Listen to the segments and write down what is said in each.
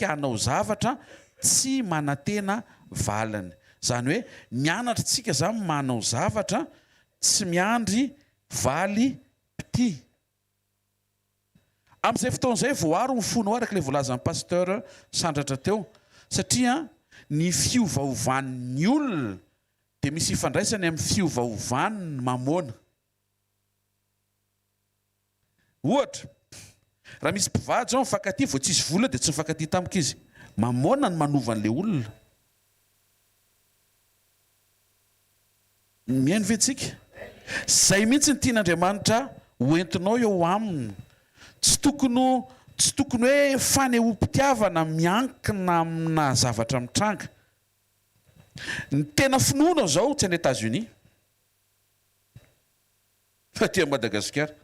tsika hanao zavatra tsy manantena valany. Zany hoe mianatra tsika zany manao zavatra tsy miandry valy pity. Amin'izay fotoan'izay voaro ny fona araka ilay voalazan'ny pasteur sandratra teo, satria ny fiovaovan'ny olona dia misy ifandraisany amin'ny fiovaovan'ny mamona. Ohatra, raha misy mpivady zao mifankatia vao tsisy vola dia tsy mifankatia tampoka izy. Mamona ny manova an'ilay olona. Mihaino ve tsika? Zay mihitsy ny tian'Andriamanitra hoentinao eo aminy. Tsy tokony hoe fanehoam-pitiavana miankina amina zavatra mitranga. Ny tena finoana zao tsy any États-Unis fa aty Madagasikara.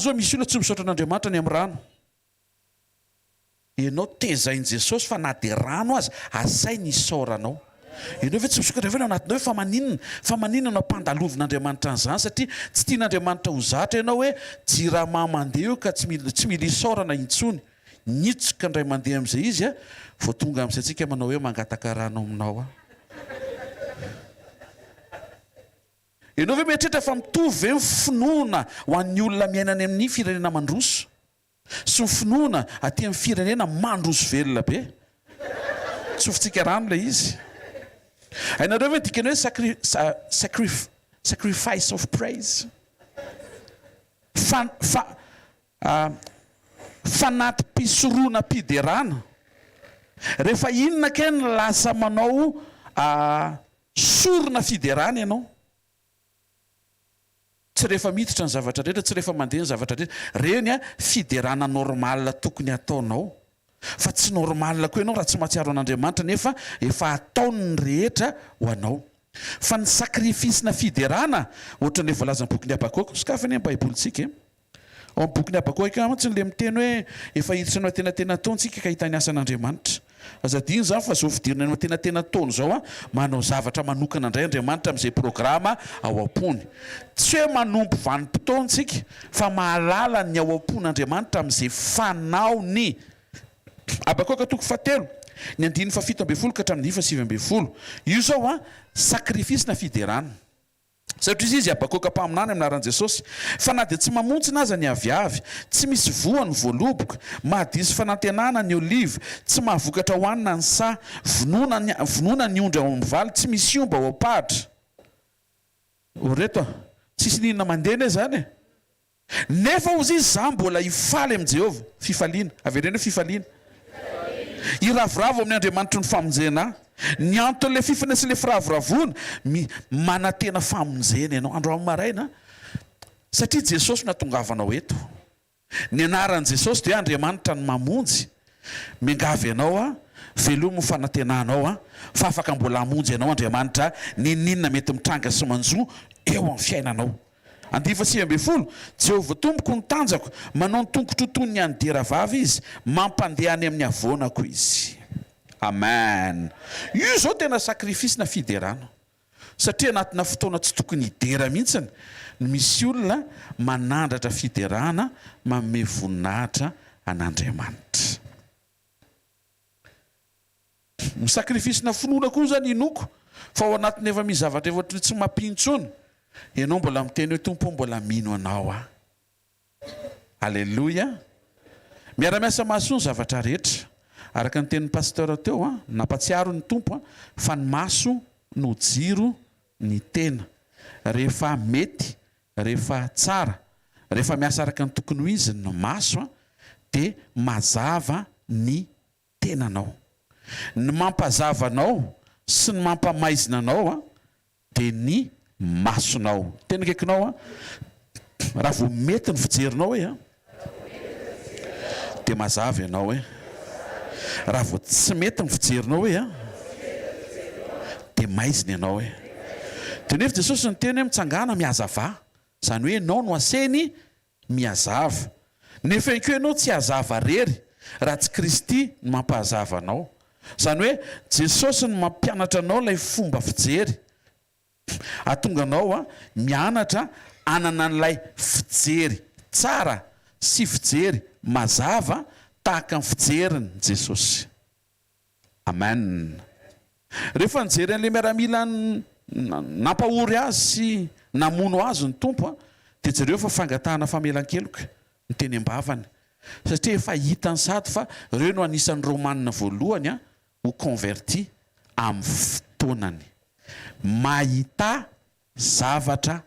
Zao misy olona tsy misaotra an'Andriamanitra ny amin'ny rano. Ianao tezainy Jesosy fa na dia rano azy asainy isaoranao. Ianao ve tsy misokatra avy anatinao hoe fa maninona no ampandalovon'Andriamanitra an'izany, satria tsy tian'Andriamanitra ho zatra ianao hoe jirama mandeha eo ka tsy mila isaorana intsony. Nitsoka indray mandeha amin'izay izy vao tonga amin'izay tsika manao hoe mangataka rano aminao. Ianao ve mieritreritra fa mitovy ve ny finoana ho an'ny olona miainany amin'ny firenena mandroso sy ny finoana aty amin'ny firenena mandroso velona be? Tsofintsika rano ilay izy. Hainareo ve dikany hoe sacrifice of praise, fanatim-pisoroana mpiderana. Rehefa inona ke ny lasa manao sorona fiderana ianao, tsy rehefa miditra ny zavatra rehetra, tsy rehefa mandeha ny zavatra rehetra. Reny fiderana normal tokony ataonao, fa tsy normal koa ianao raha tsy mahatsiaro an'Andriamanitra nefa efa ataony rehetra ho anao. Fa ny sakrifisina fiderana ohatran'ilay voalazan'ny boky ny Habakoko. Sokafany amin'ny baibolitsika ao amin'ny boky ny Habakoko mantsy le miteny hoe efa hiditra anao tenatena taontsika ka hita ny asan'Andriamanitra. Azadiny zany fa zao fidirina anao tenatena taona zao manao zavatra manokana indray Andriamanitra amin'izay programa ao am-pony. Tsy hoe manompo vanim-potoantsika fa mahalala ny ao am-pon'Andriamanitra amin'izay fanaony. Habakoko 3 ny 7:10 ka hatramin'ny 9:7. Io zao sakrifisina fiderana. Satria izy Habakoko mpaminany amin'ny anaran'i Jesosy, fa na dia tsy mamontsina aza ny aviavy, tsy misy voany voaloboka, mahadisy fanantenana ny oliva, tsy mahavokatra hohanina ny sa, vonoana ny ondry ao amin'ny valy, tsy misy omba ao am-pahatra. Reto tsisy ninona mandeha zany. Nefa ozy izy za mbola hifaly amin'i Jehovah. Fifaliana. Avereny hoe fifaliana. Iravoravo amin'ny Andriamanitra ny famonjena. Ny anton'le fifana sy le firavoravoana manantena famonjena ianao androany maraina, satria Jesosy natongavanao eto. Ny anaran'i Jesosy dia Andriamanitra ny mamonjy. Miangavy ianao velomo fanantenanao fa afaka mbola hamonjy ianao Andriamanitra ninona mety mitranga sy manjo eo amin'ny fiainanao. 9:10 Jehovah tompoko ny tanjako, manao ny tongotra ho toy ny anidera vavy izy, mampandeha any amin'ny avonako izy. Amen. Io zao tena sakrifisina fiderana, satria anatina fotoana tsy tokony hidera mihitsiny misy olona manandratra fiderana manome voninahitra an'Andriamanitra. Sakrifisina finoana koa zany inoko fa ao anatiny efa misy zavatra efa tsy mampintsony, ianao mbola miteny hoe tompo mbola mino anao. Alleluia. Miara-miasa maso ny zavatra rehetra araka ny tenin'ny pasteur teo nampatsiaro ny tompo fa ny maso no jiro ny tena. Rehefa mety, rehefa tsara, rehefa miasa araka ny tokony ho izy ny maso dia mazava ny tenanao. Ny mampazava sy ny mampamaizina anao dia ny masonao. Tena kekinao raha vao mety ny fijerinao dia mazava ianao raha vao tsy mety ny fijerinao dia maizina ianao dia nefa Jesosy ny teny mitsangana miazava, zany hoe ianao no aseny miazava. Nefa ihany koa ianao tsy hazava rery raha tsy Kristy no mampahazava anao. Zany hoe Jesosy no mampianatra anao ilay fomba fijery, ahatonga anao mianatra anana n'ilay fijery tsara sy fijery mazava tahaka ny fijeriny Jesosy. Amen. Rehefa nijery an'le miaramila nampahory azy sy namono azy ny tompo dia jereo fa fangatahana famelan-keloka ny teny ambavany, satria efa hitany sady fa ireo no anisan'ny romanina voalohany ho converti amin'ny fotoanany. Mahita zavatra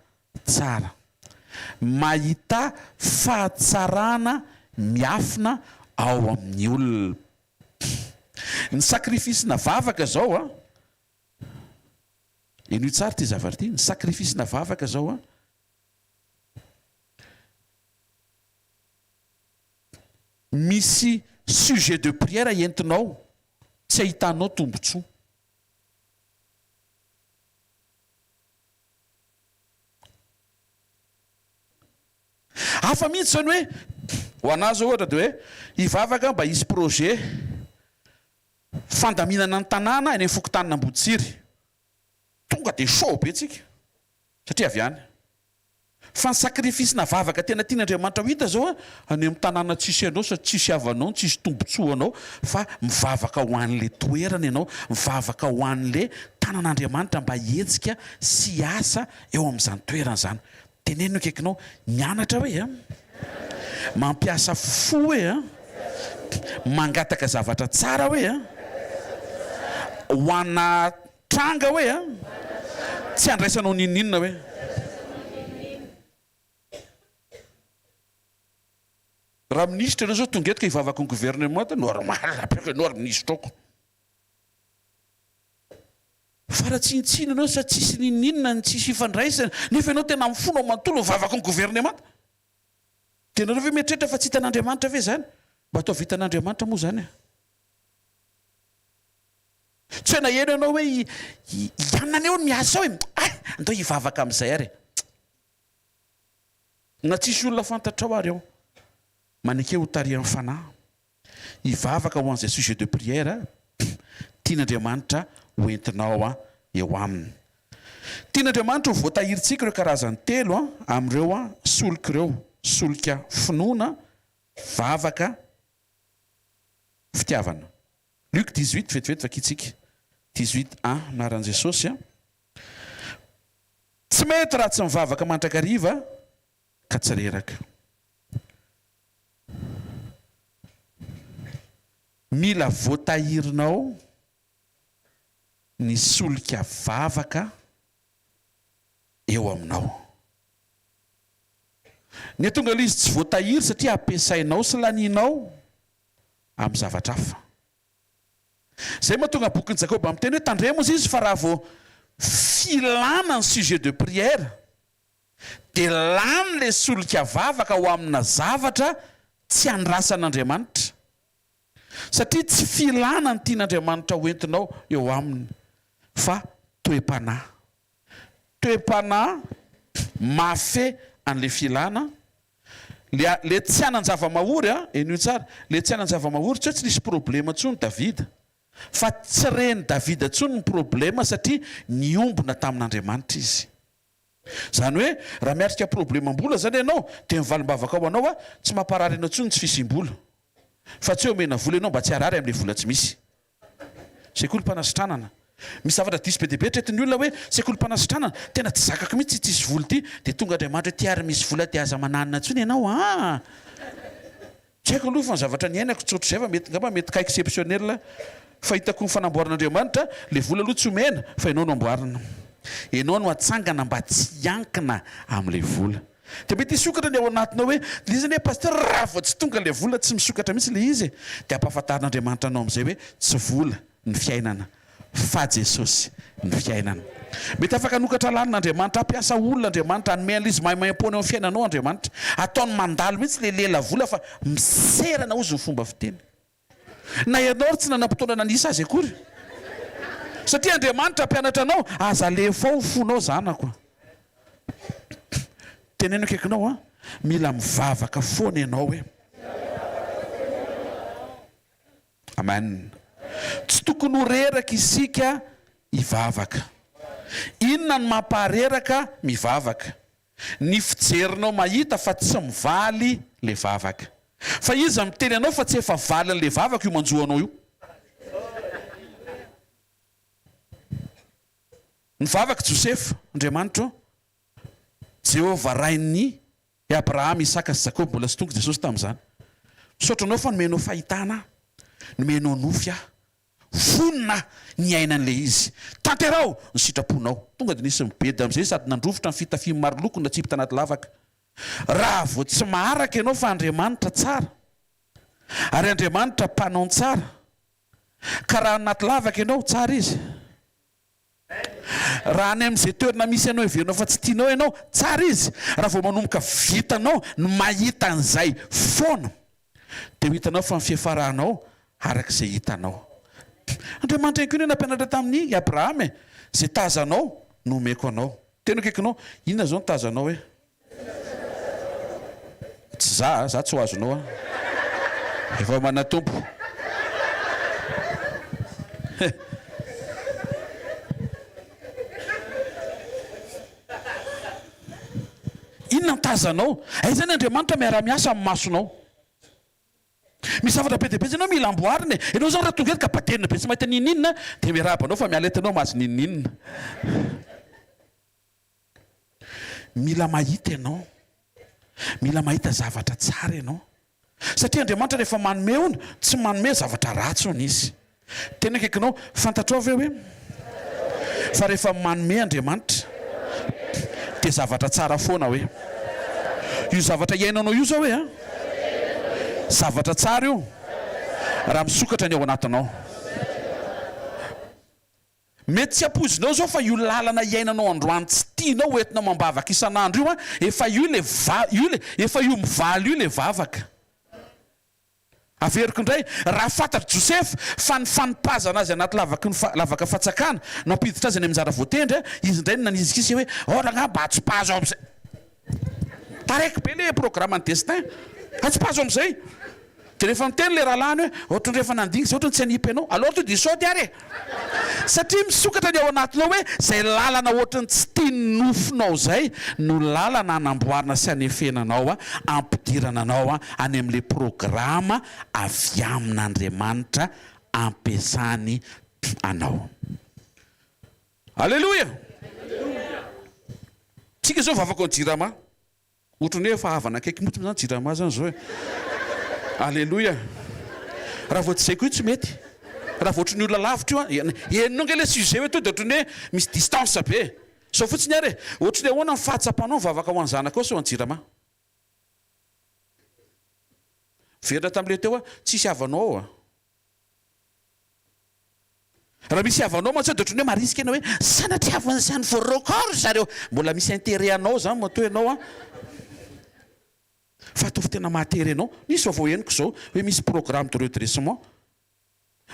tsara, mahita fahatsarana miafina ao amin'ny olona. Ny sakrifisina vavaka zao eno tsara ty zavatra ty, ny sakrifisina vavaka zao misy sujet de prière entinao tsy ahitanao tombotsoa. Hafa mihitsy zany hoe ho anazy ohatra dia hoe hivavaka mba hisy projet fandaminana ny tanàna eny fokotanina Ambohitsiry, tonga dia chaud be tsika satria avy any. Fa ny sakrifisina vavaka tena tian'Andriamanitra ho hita zao any amin'ny tanàna tsisy anao sady tsisy havanao, tsisy tombotsoa anao, fa mivavaka ho an'le toerana ianao, mivavaka ho an'le tanàn'Andriamanitra mba hetsika sy asa eo amin'izany toerana zany. Tenenino akaikinao mianatra hoe mampiasa fo hoe mangataka zavatra tsara hoe ho ana tranga hoe tsy andraisanao nininona hoe. Raha ministra anao zao tonga eto ka hivavaka ny gouvernement normal apeka anao ary ministra ako. Fa raha tsinitsina anao sa tsisy nininona ny tsisy ifandraisana nefa ianao tena mifonao manontolo mivavaka ny gouvernement. Tenareo ve mieritreritra fa tsy hitan'Andriamanitra ve zany? Mba atao vitan'Andriamanitra moa zany. Tsy hoe naheno ianao hoe ianana eo ny miasa hoe andao hivavaka amin'izay ary. Na tsisy olona fantatrao ary eo. Maneke ho tarihan'ny fanahy. Hivavaka ho an'izay sujet de prière tian'Andriamanitra ho entinao eo aminy. Tian'Andriamanitra ho voatahirintsika ireo karazany telo amin'ireo solika ireo. Solika finoana, vavaka, fitiavana. Luc 18 vetivety vakitsika 18:1 naran'i Jesosy tsy mety raha tsy mivavaka mandrakariva ka tsy reraka. Mila voatahirinao ny solika vavaka eo aminao. Ny atonga izy tsy voatahiry satria ampiasainao sy laninao amin'ny zavatra hafa. Zay mahatonga bokin'i Jakoba amin'ny teny hoe tandremo izy fa raha vao filana ny sujet de prière dia lany le solika vavaka ho amina zavatra tsy andrasan'Andriamanitra. Satria tsy filana ny tian'Andriamanitra ho entinao eo aminy fa toe-panahy. Toe-panahy mafy an'le filana. Le tsy anan-java-mahory eno tsara, le tsy anan-java-mahory tsy hoe tsy nisy problema intsony Davida, fa tsy reny Davida intsony ny problema satria niombona tamin'Andriamanitra izy. Zany hoe raha miatrika problemam-bola zany ianao dia mivalim-bavaka ao anao tsy mamparary anao intsony tsy fisim-bola, fa tsy omena vola ianao mba tsy harary amin'le vola tsy misy. Sekolim-panasitranana. Misy zavatra diso be dia be tretin'ny olona hoe sekolim-panasitranana tena tsy zakako mihitsy tsisy vola ty dia tonga Andriamanitra ty ary misy vola ty aza mananina intsony ianao tsy haiko aloha fa ny zavatra ny ainako tsotro zay fa mety ngamba mety ka exceptionnel fa hitako ny fanamboaran'Andriamanitra le vola aloha tsy omena fa ianao no amboarina, ianao no atsangana mba tsy hankina amin'le vola. Dia mety hisokatra ny ao anatinao hoe le izy hoe pasteur raha vao tsy tonga le vola tsy misokatra mihitsy le izy dia ampahafantarin'Andriamanitra anao amin'izay hoe tsy vola ny fiainana fa Jesosy ny fiainana. Mety afaka nokatra lanin'Andriamanitra ampiasa olon'Andriamanitra hanome an'izy maimaimpona eo amin'ny fiainanao Andriamanitra, ataony mandalo mihitsy le lela vola fa miserana ozy ny fomba fiteny. Na ianao tsy nanam-potoana nanisa azy akory satria Andriamanitra ampianatra anao aza lefa ao fonao zanako. Teneno akaikinao mila mivavaka foana ianao hoe amen. Tsy tokony ho reraka isika hivavaka. Inona ny mampahareraka mivavaka? Ny fijerinao mahita fa tsy mivaly le vavaka. fa izy miteny anao fa tsy efa valy an'le vavaka io manjoanao io. Ny vavaka Joseph Andriamanitra Jehovah rain'ny Abraham, Isaka sy Jakob, mbola sy tonga Jesosy tamin'izany. Misaotra anao fa nomenao fahitana, nomenao nofy fonina ny ainan'le izy. Tanterao ny sitraponao. Tonga dia nisy mibedy amin'izay sady nandrovotra ny fitafiana maro loko na tsipy tanaty lavaka. Raha vao tsy maharaka ianao fa Andriamanitra tsara, ary Andriamanitra mpanao tsara, ka raha anaty lavaka ianao tsara izy. Raha any amin'izay toerana misy ianao ivenao fa tsy tianao ianao tsara izy. Raha vao manomboka vitanao no mahita an'izay foana, dia ho hitanao fa ny fiafarahnao arak'izay hitanao. Andriamanitra ihany koa nampianatra tamin'ny Abraham zay tazanao no omeko anao. Tena akaikinao, inona zao no tazanao hoe? Tsy za tsy ho azonao efa manatompo. Inona ny tazanao? Zany Andriamanitra miara-miasa amin'ny masonao. Misy zavatra be dia be ianao mila amboarina. Ianao zao raha tonga eto ka batenina be tsy mahita nininina dia miarabanao fa miala etanao mahazo nininina. Mila mahita ianao, mila mahita zavatra tsara ianao, satria Andriamanitra rehefa manome hono tsy manome zavatra ratsy hono izy. Tena akaikinao fantatrao ve hoe fa rehefa manome Andriamanitra dia zavatra tsara foana hoe io zavatra iainanao io zao hoe zavatra tsara io raha misokatra ny ao anatinao. Mety tsy ampozinao zao fa io lalana iainanao androany tsy tianao entina mambavaka isan'andro io efa io efa io mivaly io le vavaka. Averiko indray, raha fantatra Joseph fa ny fanimpazana azy anaty lavaka fatsakana no ampiditra azy any amin'ny zara voatendry, izy indray nanizikisy hoe ôranga mba atsipazo amin'izay. Taraiky be le programme ny destin, atsipazo amin'izay. Dia rehefa miteny le rahalany hoe ohatrany rehefa nandingy zay ohatrany tsy hanipy ianao, alors to dia saody ary e. Satria misokatra ny ao anatinao hoe zay lalana ohatrany tsy tiany nofinao zay no lalana anamboarina sy anefenanao ampidirana anao any amin'le programma avy amin'Andriamanitra ampiasany anao. Alleluia. Tsika zao vavaka ny jirama ohatrany hoe efa havana akaiky motony zany jirama zany zao e. Alleluia. Raha vao tsy zay koa tsy mety. Raha vao ohatrany olona lavitra io enonao nge le sujet hoe to dia ohatrany hoe misy distance be. Sao fotsiny ary ohatrany ahoana ny fahatsapanao ny vavaka ho any zanaka ao so any jirama. Verina tamin'ile teo tsisy havanao ao raha misy havanao mantsy dia ohatrany hoe marisika ianao hoe sanatria havan'izany voarokoro zareo, mbola misy intérêt anao zany matoa ianao fa atovy tena mahatery anao. Nisy vaovao henoko zao hoe misy programme de redressement.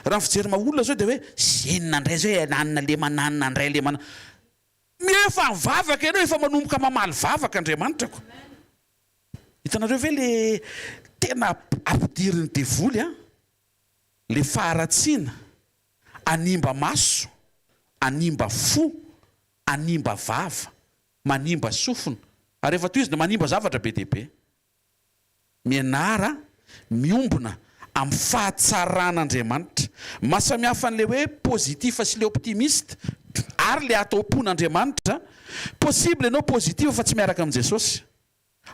Raha fijery olona zao dia hoe zenina indray zao ananina le mananina indray le manana. Efa mivavaka ianao efa manomboka mamaly vavaka Andriamanitra. Hitanareo ve le tena ampidiriny devoly le faharatsiana, animba maso, animba fo, animba vava, manimba sofina. Ary rehefa toy izy dia manimba zavatra be dia be. Mianara, miombona amin'ny fahatsaran'Andriamanitra. Mahasamihafa an'le hoe positif sy le optimiste ary le atao pon'Andriamanitra. Possible ianao positif fa tsy miaraka amin'i Jesosy.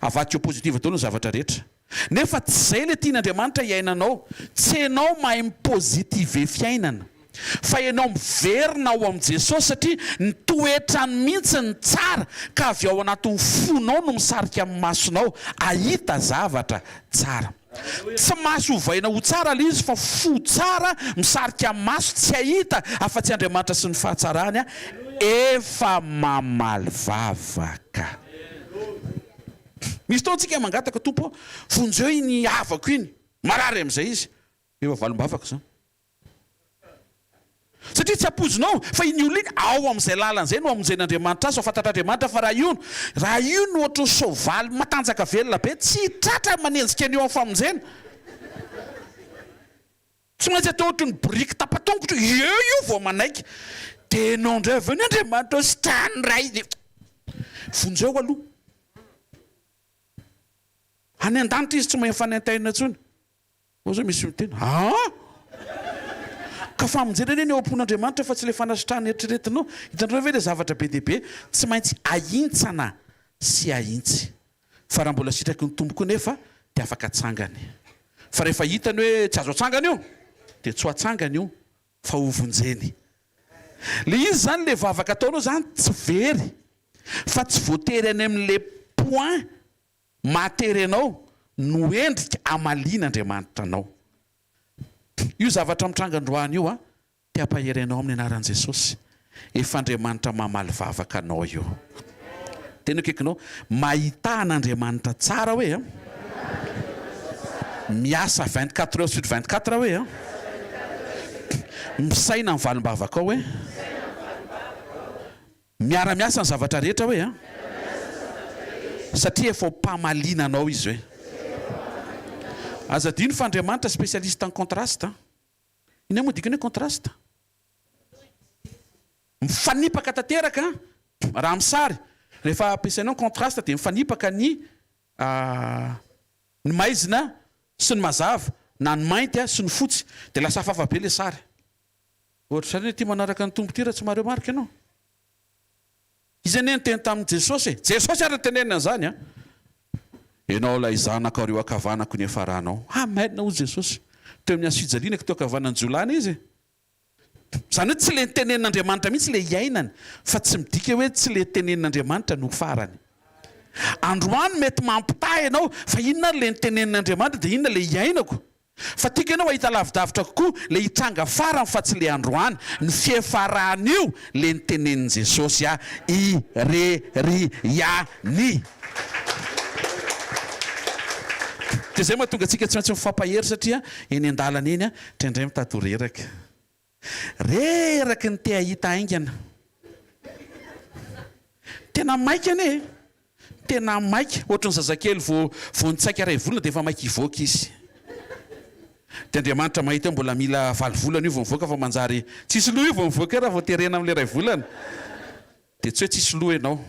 Avaty eo positif daholo ny zavatra rehetra. Nefa tsy izay le tian'Andriamanitra iainanao. Tsy ianao mahay mipositive fiainana, fa ianao miverina ao amin'i Jesosy satria ny toetrany mihitsy ny tsara ka avy ao anatin'ny fonao no misarika amin'ny masonao ahita zavatra tsara. Tsy maso hovaina ho tsara le izy fa fo tsara misarika amin'ny maso tsy ahita afa-tsy Andriamanitra sy ny fahatsarany efa mamaly vavaka. Misy taontsika mangataka tompo vonjeo iny havako iny marary amin'izay izy efa valim-bavaka zany. Satria tsy ampozinao fa iny olona iny ao amin'izay lalan'izay no amonjen'Andriamanitra azy, fantatr'Andriamanitra fa raha io no ohatry ny soavaly matanjaka velona be tsy tratra manenjika an'io amin'ny famonjena. Tsy maintsy atao ohatry ny biriky tapatongotra io vao manaiky dia enao indray avy eo ny Andriamanitra sy trany ray vonjeo aloha. any an-danitra izy tsy mahay fanentaina intsony zao misy miteny ka fa mijery eny eo am-pon'Andriamanitra fa tsy le fanasitrahany eritreretinao hitanareo ve le zavatra be deaibe tsy maintsy aintsana sy aintsy fa raha mbola sitraky ny tomboko nefa dia afaka atsangany fa rehefa hitany hoe tsy azo atsangana io dia tsy ho atsangana io fa hovonjeny le izy zany le vavaka ataonao zany tsy very fa tsy voatery any amin'le point matery anao no endrika amalian'Andriamanitra anao io zavatra mitranga-droany io dia ampahery anao amin'ny anaran'i Jesosy efa Andriamanitra mamaly vavaka anao io tena kekinao mahita an'Andriamanitra tsara hoe miasa 24 heures sur 24 hoe misaina ny valim-bavaka ao hoe miara-miasa ny zavatra rehetra hoe satria efa mpamaliana anao izy hoe azadino fa Andriamanitra spécialiste en contraste iny moa dikany hoe contraste mifanipaka tanteraka raha misary rehefa ampiasainao contraste dia mifanipaka ny maizina sy ny mazava na ny mainty sy ny fotsy dia lasa hafahafa be le sary ohatra zany hoe tia manaraka ny tombo ty raha tsy mareo marika ianao izy anie ny teny tamin'i Jesosy Jesosy ary tenenina zany ianao ilay zanaka reo akavanako ny efaranao maina ho Jesosy teo amin'ny asy-fijaliana ka teo akavanany jolany izy zany hoe tsy le nitenenin'Andriamanitra mihitsy le iainany fa tsy midika hoe tsy le tenenin'Andriamanitra no farany androany mety mampitahy ianao fa inona le nitenenin'Andriamanitra dia inona le iainako fa tiaka ianao ahita lavidavitra kokoa le hitranga farany fa tsy le androany ny fiefarany io le nitenenin' Jesosy ireriany dia zay mahatonga antsika tsy maintsy mifampahery satria eny an-dalana eny traindray mitady reraka reraky ny te ahita aingana tena maika ane tena maika ohatra ny zazakely vo nitsaika ray volana dia efa maika hivoaka izy dia Andriamanitra mahita hoe mbola mila valo volana io vo mivoaka fa manjary tsisy loha io vo mivoaka raha vo terena amin'le ray volana dia tsy hoe tsisy loha ianao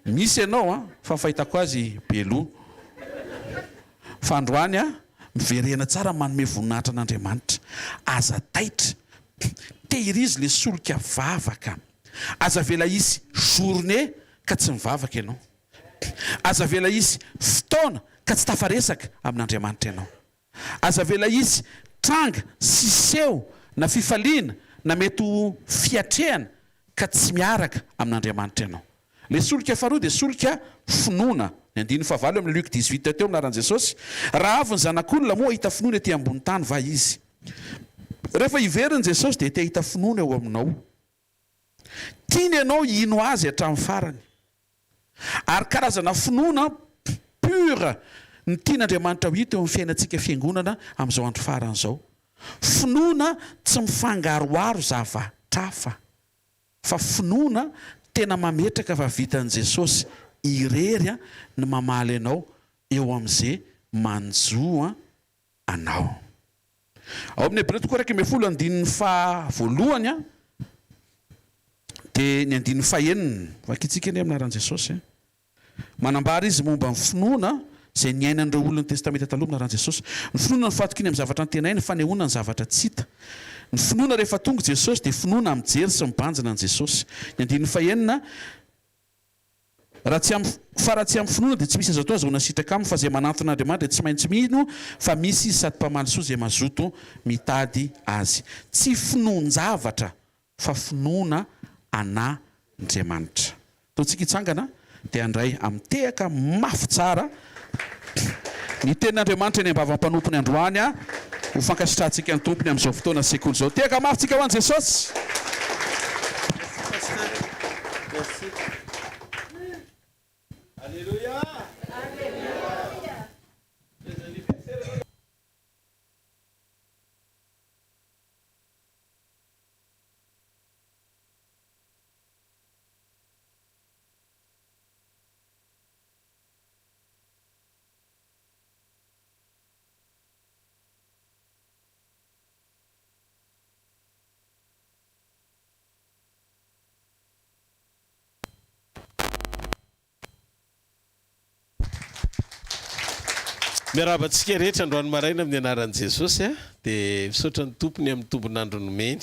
misy ianao fa fahitako azy be loha fa androany miverena tsara manome voninahitra an'Andriamanitra aza taitra tehirizy le solika vavaka aza vela izy journée ka tsy mivavaka ianao aza vela izy fotoana ka tsy tafaresaka amin'Andriamanitra ianao aza vela izy tranga sy seho na fifaliana na mety ho fiatrehana ka tsy miaraka amin'Andriamanitra ianao le solika faharoa dia solika finoana ny andiny fahavalo amin'ny Luc 18 teo minaran'i Jesosy raha avy ny zanak'olona moa hita finoana ety ambony tany va izy rehefa hiveriny Jesosy dia te hita finoana eo aminao tiany ianao ino azy hatramin'ny farany ary karazana finoana pura ny tian'Andriamanitra ho hita eo amin'ny fiainantsika fiangonana amin'izao andro farany izao finoana tsy mifangaroaro zava-trafa fa finoana tena mametraka fa vitan'i Jesosy irery ny mamaly anao eo amin'izay manjoa anao ao amin'ny Hébreux tokoa raiky 10:voalohany dia ny 9:enina vakitsika eny amin'ny anaran'i Jesosy manambara izy momba ny finoana izay niainan'ireo olona ny testamenta taloha amin'ny anaran'i Jesosy ny finoana ny fahatokiny amin'ny zavatra nytenaina fanehoana ny zavatra tsy hita ny finoana rehefa tonga Jesosy dia finoana mijery sy mibanjina an' Jesosy ny 9:enina raha tsy amin'ny finoana dia tsy misy azo atao azahoana sitraka aminy fa izay mananton'Andriamanitra dia tsy maintsy mino fa misy izy sady mpamaly soa izay mazoto mitady azy tsy finoan-javatra fa finoana an'Andriamanitra taontsika hitsangana dia andray amitehaka mafy tsara ny tenin'Andriamanitra eny ambava-mpanompony androany ho fankasitrantsika ny tompony amin'izao fotoana sekoly izao tehaka mafy tsika ho an'i Jesosy. miarabantsika rehetra androany maraina amin'ny anaran'i Jesosy dia misaotra ny tompony amin'ny tombon'andro nomeny.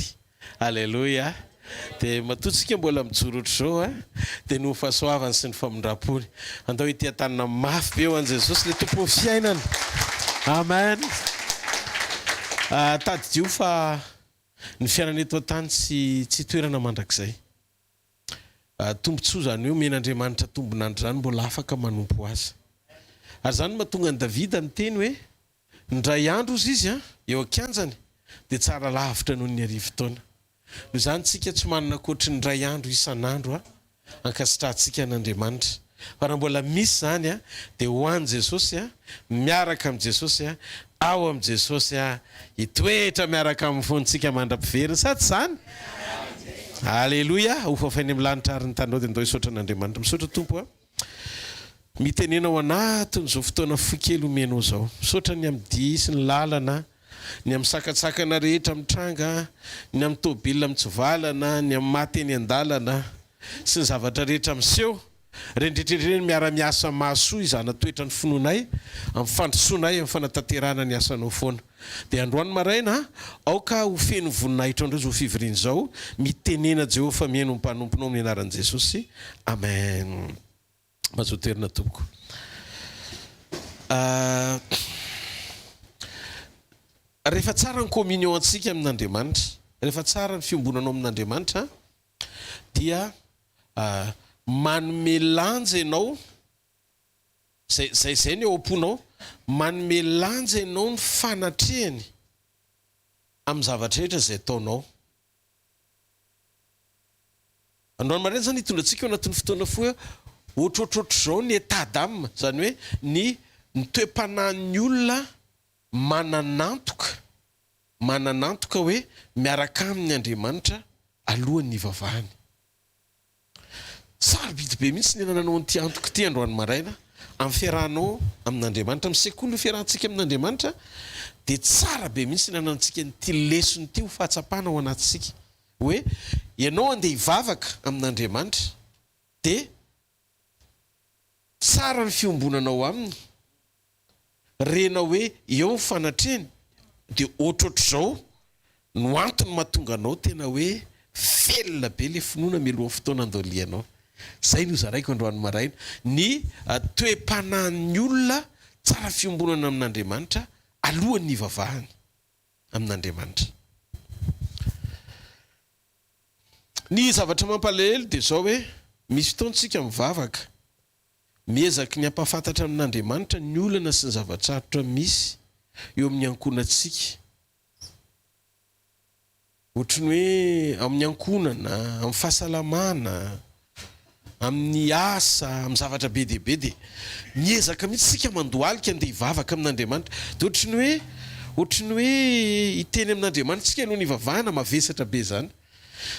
Alleluia. Dia matotsika mbola mijoro ohatr'izao dia no fahasoavany sy ny famindram-pony. Andao ity tanana mafy be eo an' Jesosy le tompon'ny fiainana. Amen. Tadidio fa ny fiainana eto an-tany tsy toerana mandrakizay. Tombontsoa zany io men'Andriamanitra tombon'andro zany mbola afaka manompo azy. Ary zany mahatonga ny Davida niteny hoe ndray andro izy izy eo akanjany dia tsara lavitra noho ny arivo taona. Noho izany tsika tsy manana koatry ny ndray andro isan'andro ankasitrahantsika an'Andriamanitra. Fa raha mbola misy zany dia ho an'i Jesosy miaraka amin'i Jesosy ao amin'i Jesosy hitoetra miaraka amin'ny fontsika mandram-piverina sa tsy zany? Alleluia. Ho fafainy amin'ny lanitra ary ny tanao dia andao hisaotra an'Andriamanitra. Misaotra tompo mitenena ao anatin'izao fotoana foikely omenao zao. Misaotra ny amin'ny dia sy ny lalana, ny amin'ny sakatsakana rehetra mitranga, ny amin'ny tôbila mitsivalana, ny amin'ny mateny an-dalana sy ny zavatra rehetra miseho. Rendritretreny miara-miasa mahasoa izana toetra ny finoanay amin'ny fandrosoanay amin'ny fanatanterahana ny asanao foana. Dia androany maraina aoka ho feno voninahitra andreo zao fivoriana izao mitenena Jehovah mihaino ny mpanomponao amin'ny anaran'i Jesosy. Amen. Mazotoerina tompoko. Rehefa tsara ny communion antsika amin'Andriamanitra, rehefa tsara ny fiombonanao amin'Andriamanitra dia manome lanja ianao zay ny ao am-ponao, manome lanja ianao ny fanatrehany amin'ny zavatra rehetra izay ataonao. Androany maraina zany hitondra antsika eo anatin'ny fotoana fohy ohatrohatrohatr'izao ny état d'âme, zany hoe ny toe-panahin'ny olona mananantoka hoe miaraka amin'ny Andriamanitra alohan'ny ivavahany. Sarobidy be mihitsy ny nananao an'ity antoka ity androany maraina amin'ny fiarahanao amin'Andriamanitra, amin'ny sekoly ny fiarahantsika amin'Andriamanitra dia tsara be mihitsy ny nanantsika n'ity lesony ity ho fahatsapana ao anatintsika hoe ianao andeha hivavaka amin'Andriamanitra dia tsara ny fiombonanao aminy, renao hoe eo ny fanatreny dia ohatrohatr'izao no antony mahatonga anao tena hoe felona be le finoana mialohan'ny fotoana andolianao. Zay no zaraiko androany maraina ny toe-panahin'ny olona tsara fiombonana amin'Andriamanitra alohan'ny ivavahany amin'Andriamanitra. Ny zavatra mampalahelo dia zao hoe misy fotoantsika mivavaka miezaka ny ampafantatra amin'Andriamanitra ny olana sy ny zavatsarotra misy eo amin'ny ankonantsika. Ohatrany hoe amin'ny ankonana, amin'ny fahasalamana, amin'ny asa, amin'ny zavatra be dia be dia miezaka mihitsy sika mandohalika andeha hivavaka amin'Andriamanitra. Dia ohatrany hoe hiteny amin'Andriamanitra tsika ianao ny ivavahana mavesatra be zany.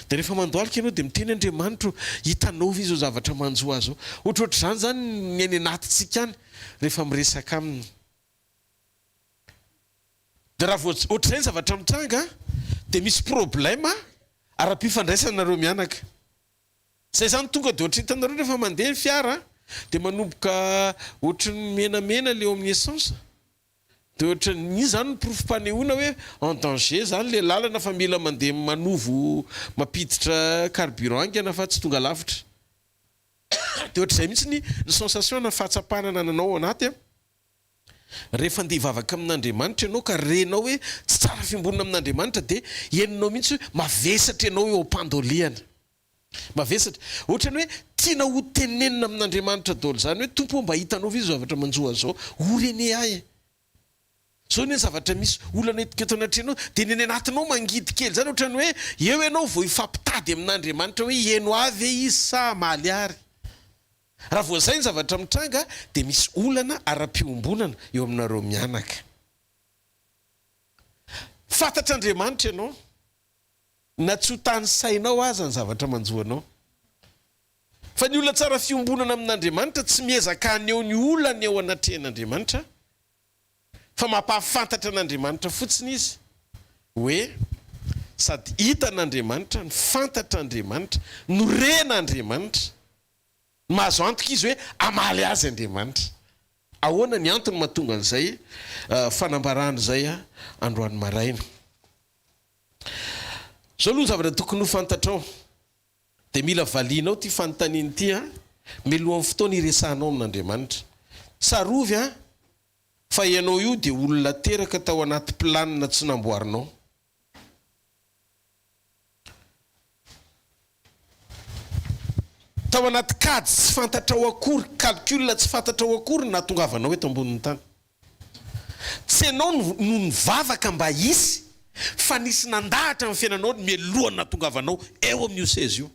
Dia rehefa mandohalika ianao dia miteny Andriamanitra hitanao izy o zavatra manjo azy. Ohatrohatr'izany zany ny any anatintsika any rehefa miresaka aminy. Dia raha ohatr'izay ny zavatra mitranga dia misy problème ara-pifandraisanareo mianaka. Zay zany tonga dia ohatra hitanareo rehefa mandeha ny fiara dia manomboka ohatra ny menamena le eo amin'ny essence. Dia ohatra ny zany ny porofom-panehoana hoe en danger zany le lalana fa mila mandeha manovo mampiditra carburant angana fa tsy tonga lavitra. Dia ohatr'izay mihitsy ny sensation na fahatsapana nananao anaty rehefa andeha hivavaka amin'Andriamanitra ianao ka renao hoe tsy tsara fiombonana amin'Andriamanitra dia heninao mihitsy hoe mavesatra ianao eo am-pandoliana. Mavesatra. Ohatrany hoe tiana ho tenenina amin'Andriamanitra daholo zany hoe tompo mba hitanao ve izy zavatra manjoa zao ho rene ahy. Zao ny zavatra misy olana eto anatrenao dia ny anatinao mangidy kely zany ohatrany hoe eo ianao vao hifampitady amin'Andriamanitra hoe hieno avy izy sa maly ary. Raha voazay ny zavatra mitranga dia misy olana ara-piombonana eo aminareo mianaka. Fantatr'Andriamanitra ianao na tsy ho tany sainao aza ny zavatra manjoanao. Fa ny olona tsara fiombonana amin'Andriamanitra tsy miezaka aneo ny olana eo anatrehan'Andriamanitra fa mampahafantatra an'Andriamanitra fotsiny izy hoe sady hita an'Andriamanitra, ny fantatra Andriamanitra, no rena Andriamanitra, mahazo antoka izy hoe amaly azy Andriamanitra. ahoana ny antony mahatonga an'izay fanambarana zay androany maraina zao aloha zavatra tokony ho fantatrao dia mila valianao ty fanontaniany ty milohan'ny fotoana iresahanao amin'Andriamanitra sarovy fa ianao io dia olona teraka tao anaty planina tsy namboarinao tao anaty kady tsy fantatrao akory calcul tsy fantatrao akory nahatongavanao eto ambonin'ny tany tsy ianao no nivavaka mba isy fa nisy nandahatra amin'ny fiainanao mialohany nahatongavanao eo amin'io seza io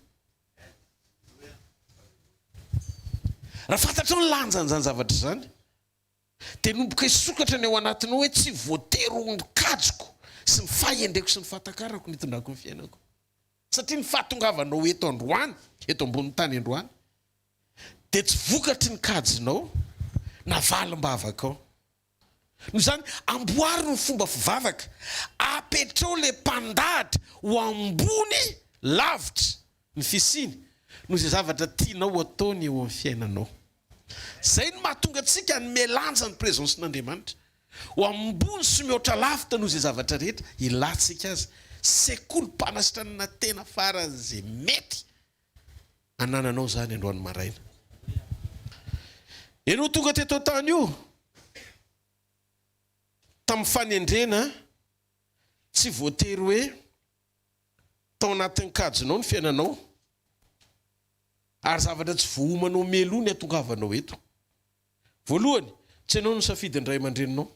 raha fantatrao ny lanjan'izany zavatra zany dia nomboka hisokatra ny ao anatinao hoe tsy voatery ho mikajoko sy ny fahendreko sy ny fahatakarako nitondrako ny fiainako satria ny fahatongavanao eto androany eto ambonin'ny tany androany dia tsy vokatry ny kajinao na valim-bavaka ao no zany amboary ny fomba fivavaka apetrao le mpandahatra ho ambony lavitra ny fisiny no zay zavatra tianao ataony eo amin'ny fiainanao zay no mahatonga antsika ny melanja ny présence n'Andriamanitra ho ambony sy mihoatra lavitra no zay zavatra rehetra ilatsika azy sekolim-panasitranana tena faran'izay mety anananao zany androany maraina ianao tonga teto tany io tamin'ny fanendrena tsy voatery hoe tao anatin'ny kajinao ny fiainanao ary zavatra tsy vohomanao meloa ny atongavanao eto voalohany tsy ianao no safidy ny ray aman-dreninao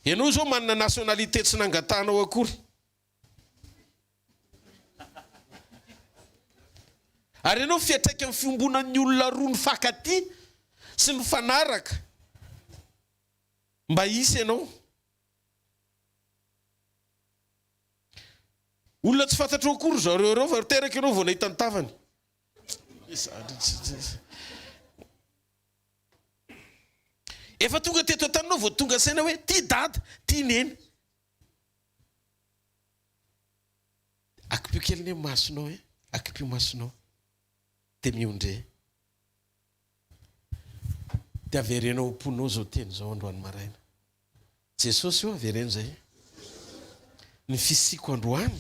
ianao zao manana nationalité tsy nangatanao akory ary ianao fiatraika amin'ny fiombonan'ny olona roa ny fakaty sy ny fanaraka mba isy ianao olona tsy fantatrao akory zareo reo fa teraka ianao vao nahita ny tavany efa tonga teto an-tanynao vao tonga saina hoe ty dada ty neny akipio kely ny masonao akipio masonao dia miondre dia averenao omponao zao teny zao androany maraina Jesosy io avereno zay ny fisiko androany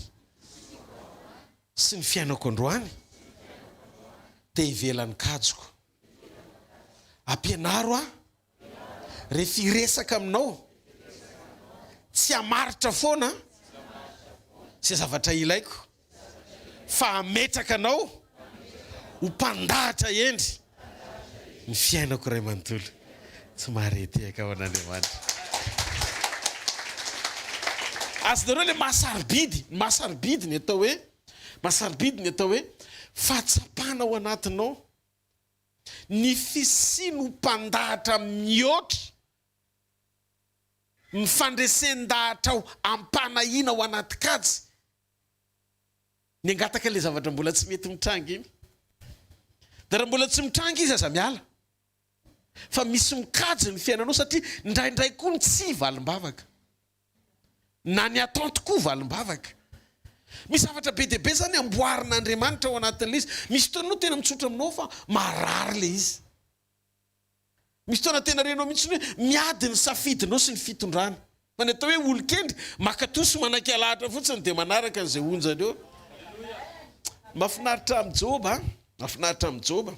sy ny fiainako androany dia ivelan'ny kajoko ampianaro rehefa iresaka aminao tsy hamaritra foana zay zavatra ilaiko fa hametraka anao ho mpandahatra endry ny fiainako ray manontolo tsy maharety ao an'Andriamanitra azonareo le mahasarobidy ny atao hoe mahasarobidy ny atao hoe fahatsapana ao anatinao ny fisiny ho mpandahatra mihoatra ny fandresen-dahatra ao ampanahina ao anaty kajy ny angataka le zavatra mbola tsy mety mitranga iny dia raha mbola tsy mitranga izy aza miala fa misy mikajy ny fiainanao satria ndraindray koa ny tsy valim-bavaka na ny atao tokoa valim-bavaka misy zavatra be dia be zany amboarin'Andriamanitra ao anatin'le izy misy fotoananao tena mitsotra aminao fa marary le izy misy fotoana tena renao mihitsy hoe miady ny safidinao sy ny fitondrana fa ny atao hoe olon-kendry makatosy manan-kialahatra fotsiny dia manaraka an'izay onjany eo mahafinaritra amin'ny Joba mahafinaritra amin'ny Joba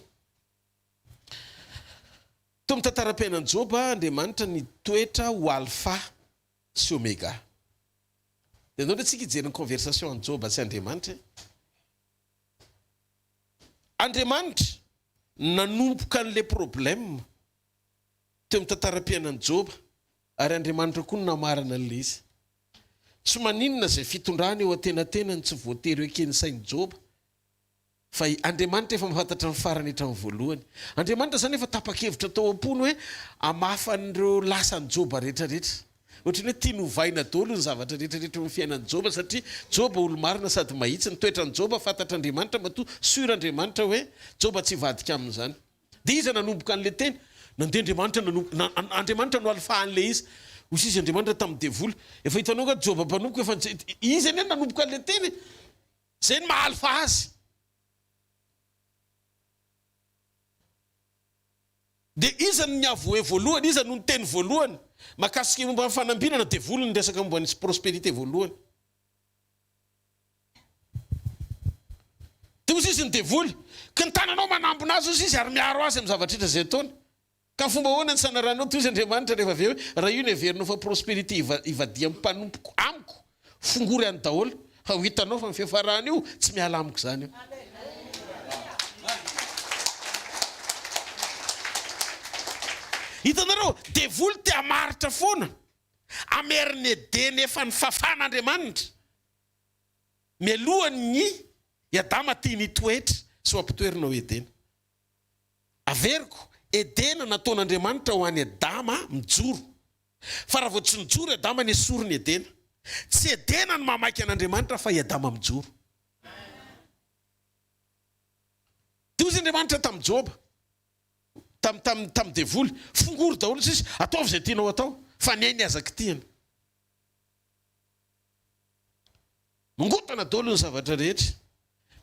to amin'ny tantara-piainan'i Joba Andriamanitra nitoetra ho alpha sy omega dia anao ndratsika hijery ny conversation any Joba sy Andriamanitra Andriamanitra nanomboka an'le problème teo amin'ny tantara-piainan'i Joba ary Andriamanitra koa no namarana an'le izy tsy maninona zay fitondrana eo atenatenany tsy voatery hoe keny sain'i Joba fa Andriamanitra efa mahafantatra ny farany hatramin'ny voalohany Andriamanitra zany efa tapa-kevitra tao am-pony hoe hamafan'ireo lasan'i Joba rehetrarehetra ohatrany hoe tia novaina daholo ny zavatra rehetrarehetra amin'ny fiainan'i Joba satria Joba olo marina sady mahitsy ny toetrany Joba fantatr'Andriamanitra matoa sur'Andriamanitra hoe Joba tsy vadika amin'izany dia izy nanomboka an'le teny nandeha Andriamanitra no alfahan'le izy hoy izy Andriamanitra tamin'ny devoly efa hitanao ka Joba mpanomboka efa izy eny nanomboka an'le teny zay ny mahalfa azy dia izany ny avoe voalohany izany no ny teny voalohany makasika momba ny fanambinana dia volony resaka momba ny prospérité voalohany dia ozy izy ny devoly ka ny tananao manambona azy ozy izy ary miaro azy amin'ny zavatritra zay ataony ka fomba hoana ny sanaranao toy izy Andriamanitra rehefa avy eo raha io ny averinao fa prospérité ivadia amin'ny mpanompoko amiko fongory any daholo fa ho hitanao fa ny fiafarana io tsy miala amiko zany io hitanareo devoly te hamaritra foana ameriny edeny efa ny fafan'Andriamanitra mialohany Adama tia ny toetra sy ho ampitoerina ho edena averiko edena nataon'Andriamanitra ho an'ny Adama mijoro fa raha vao tsy mijoro Adama ny esoriny edena tsy edena ny mamaky an'Andriamanitra fa Adama mijoro dia ozy Andriamanitra tamin'ny Joba tamin'ny devoly fongory daholo sisy ataovy izay tianao atao fa ny ainy azaka tiana mongotana daholo ny zavatra rehetra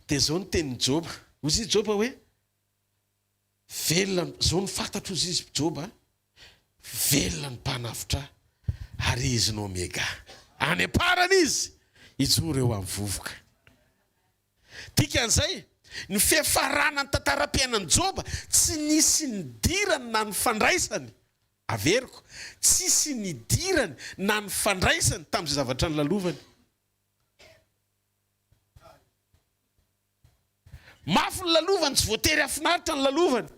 dia zao ny tenin'ny Joba ozy izy Joba hoe velona zao ny fantatro ozy izy Joba velona ny mpanavitra ary izy no omega any aparana izy ijoro eo amin'ny vovoka dikan'izay ny fiafarana ny tantaram-piainan'ny Joba tsy nisy nidirany na ny fandraisany averiko tsisy nidirany na ny fandraisany tamin'izay zavatra ny lalovany mafy ny lalovany tsy voatery afinaritra ny lalovany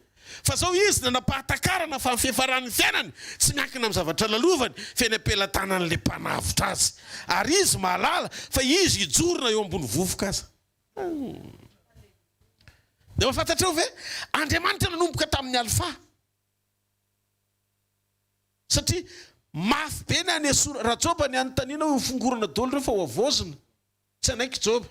fa zao izy nanapahatakarana fa ny fiafaran'ny fiainany tsy miankina amin'ny zavatra lalovany fa eny am-pelantanan'le mpanavitra azy ary izy mahalala fa izy ijorona eo ambony vovoka azy dia mahafantatra ve Andriamanitra nanomboka tamin'ny alfa satria mafy be ny any esora raha Joba ny anontaniana hoe ho fongorana daholo reo fa ho avozina tsy anaiky Joba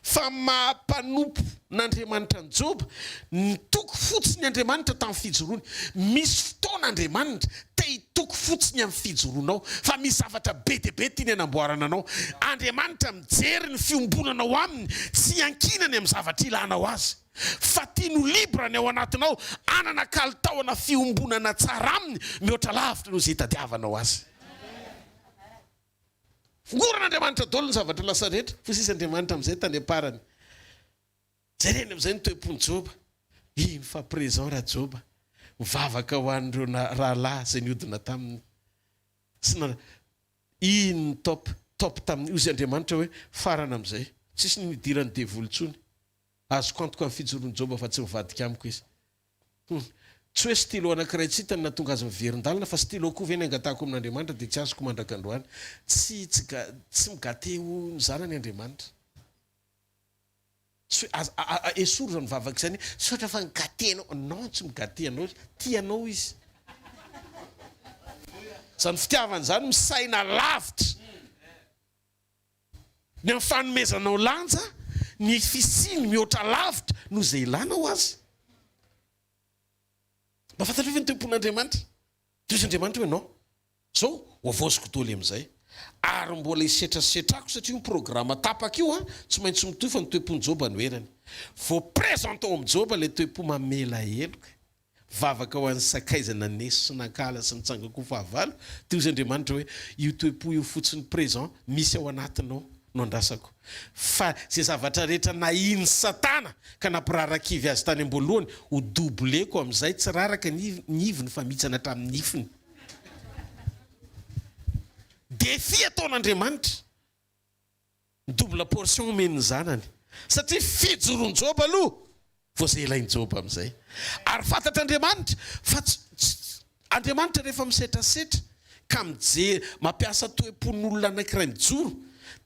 fa mampanompo n'Andriamanitra ny Joba nitoko fotsiny Andriamanitra tamin'ny fijoroany misy fotoan'Andriamanitra te hitoko fotsiny amin'ny fijoroanao fa misy zavatra be dia be tiany hanamboarana anao Andriamanitra mijery ny fiombonanao aminy tsy ankinany amin'ny zavatra ilanao azy fa tiano librany ao anatinao anana kalitaona fiombonana tsara aminy mihoatra lavitra no zay hitadiavanao azy fongoran'Andriamanitra daholo ny zavatra lasa rehetra fa sisy Andriamanitra amin'izay tany aparany jereny amin'izay ny toe-pony Joba iny fa présent raha Joba mivavaka ho an'ireo rahalahy zay niodina taminy sy iny top tamin'ny ozy Andriamanitra hoe farana amin'izay tsisy ny nidirany devoly tsony azoko antoka amin'ny fijoron'ny Joba fa tsy mivadika amiko izy tsy hoe stylo anankiray tsy hitany natonga azy miverin-dalana fa stylo koa ve ny angatahako amin'Andriamanitra dia tsy azoko mandraka androany tsy migateo ny zanany Andriamanitra esoro zany mivavaka izany tsy ohatra fa nigatenao non tsy migateanao tianao izy zany fitiavana zany misaina lavitra ny amin'ny fanomezanao lanja ny fisiny mihoatra lavitra no izay ilanao azy mahafantatra ve ny toe-pon'Andriamanitra dia izy Andriamanitra hoe non zao ho avoziko daholo amin'izay ary mbola hisetrasetrako satria io programa tapaka io tsy maintsy mitohy fa ny toe-pony Joba no herany vao présentao amin'ny Joba ilay toe-po mamela heloka vavaka ho an'ny sakaizana neso sy nankala sy nitsangako fahavalo dia izy Andriamanitra hoe io toe-po io fotsiny présent misy ao anatinao no andrasako fa zay zavatra rehetra nahiny Satana ka nampirarakivy azy tany am-boalohany ho dobleko amin'izay tsy raraka nivony fa mihitsana hatramin'ny nifiny défi ataon'Andriamanitra ny double portion omeny zanany satria fijoron'ny Joba aloha vao zay ilainy Joba amin'izay ary fantatr'Andriamanitra fa Andriamanitra rehefa misetrasetra ka mijery mampiasa toe-pon'olona anankiray mijoro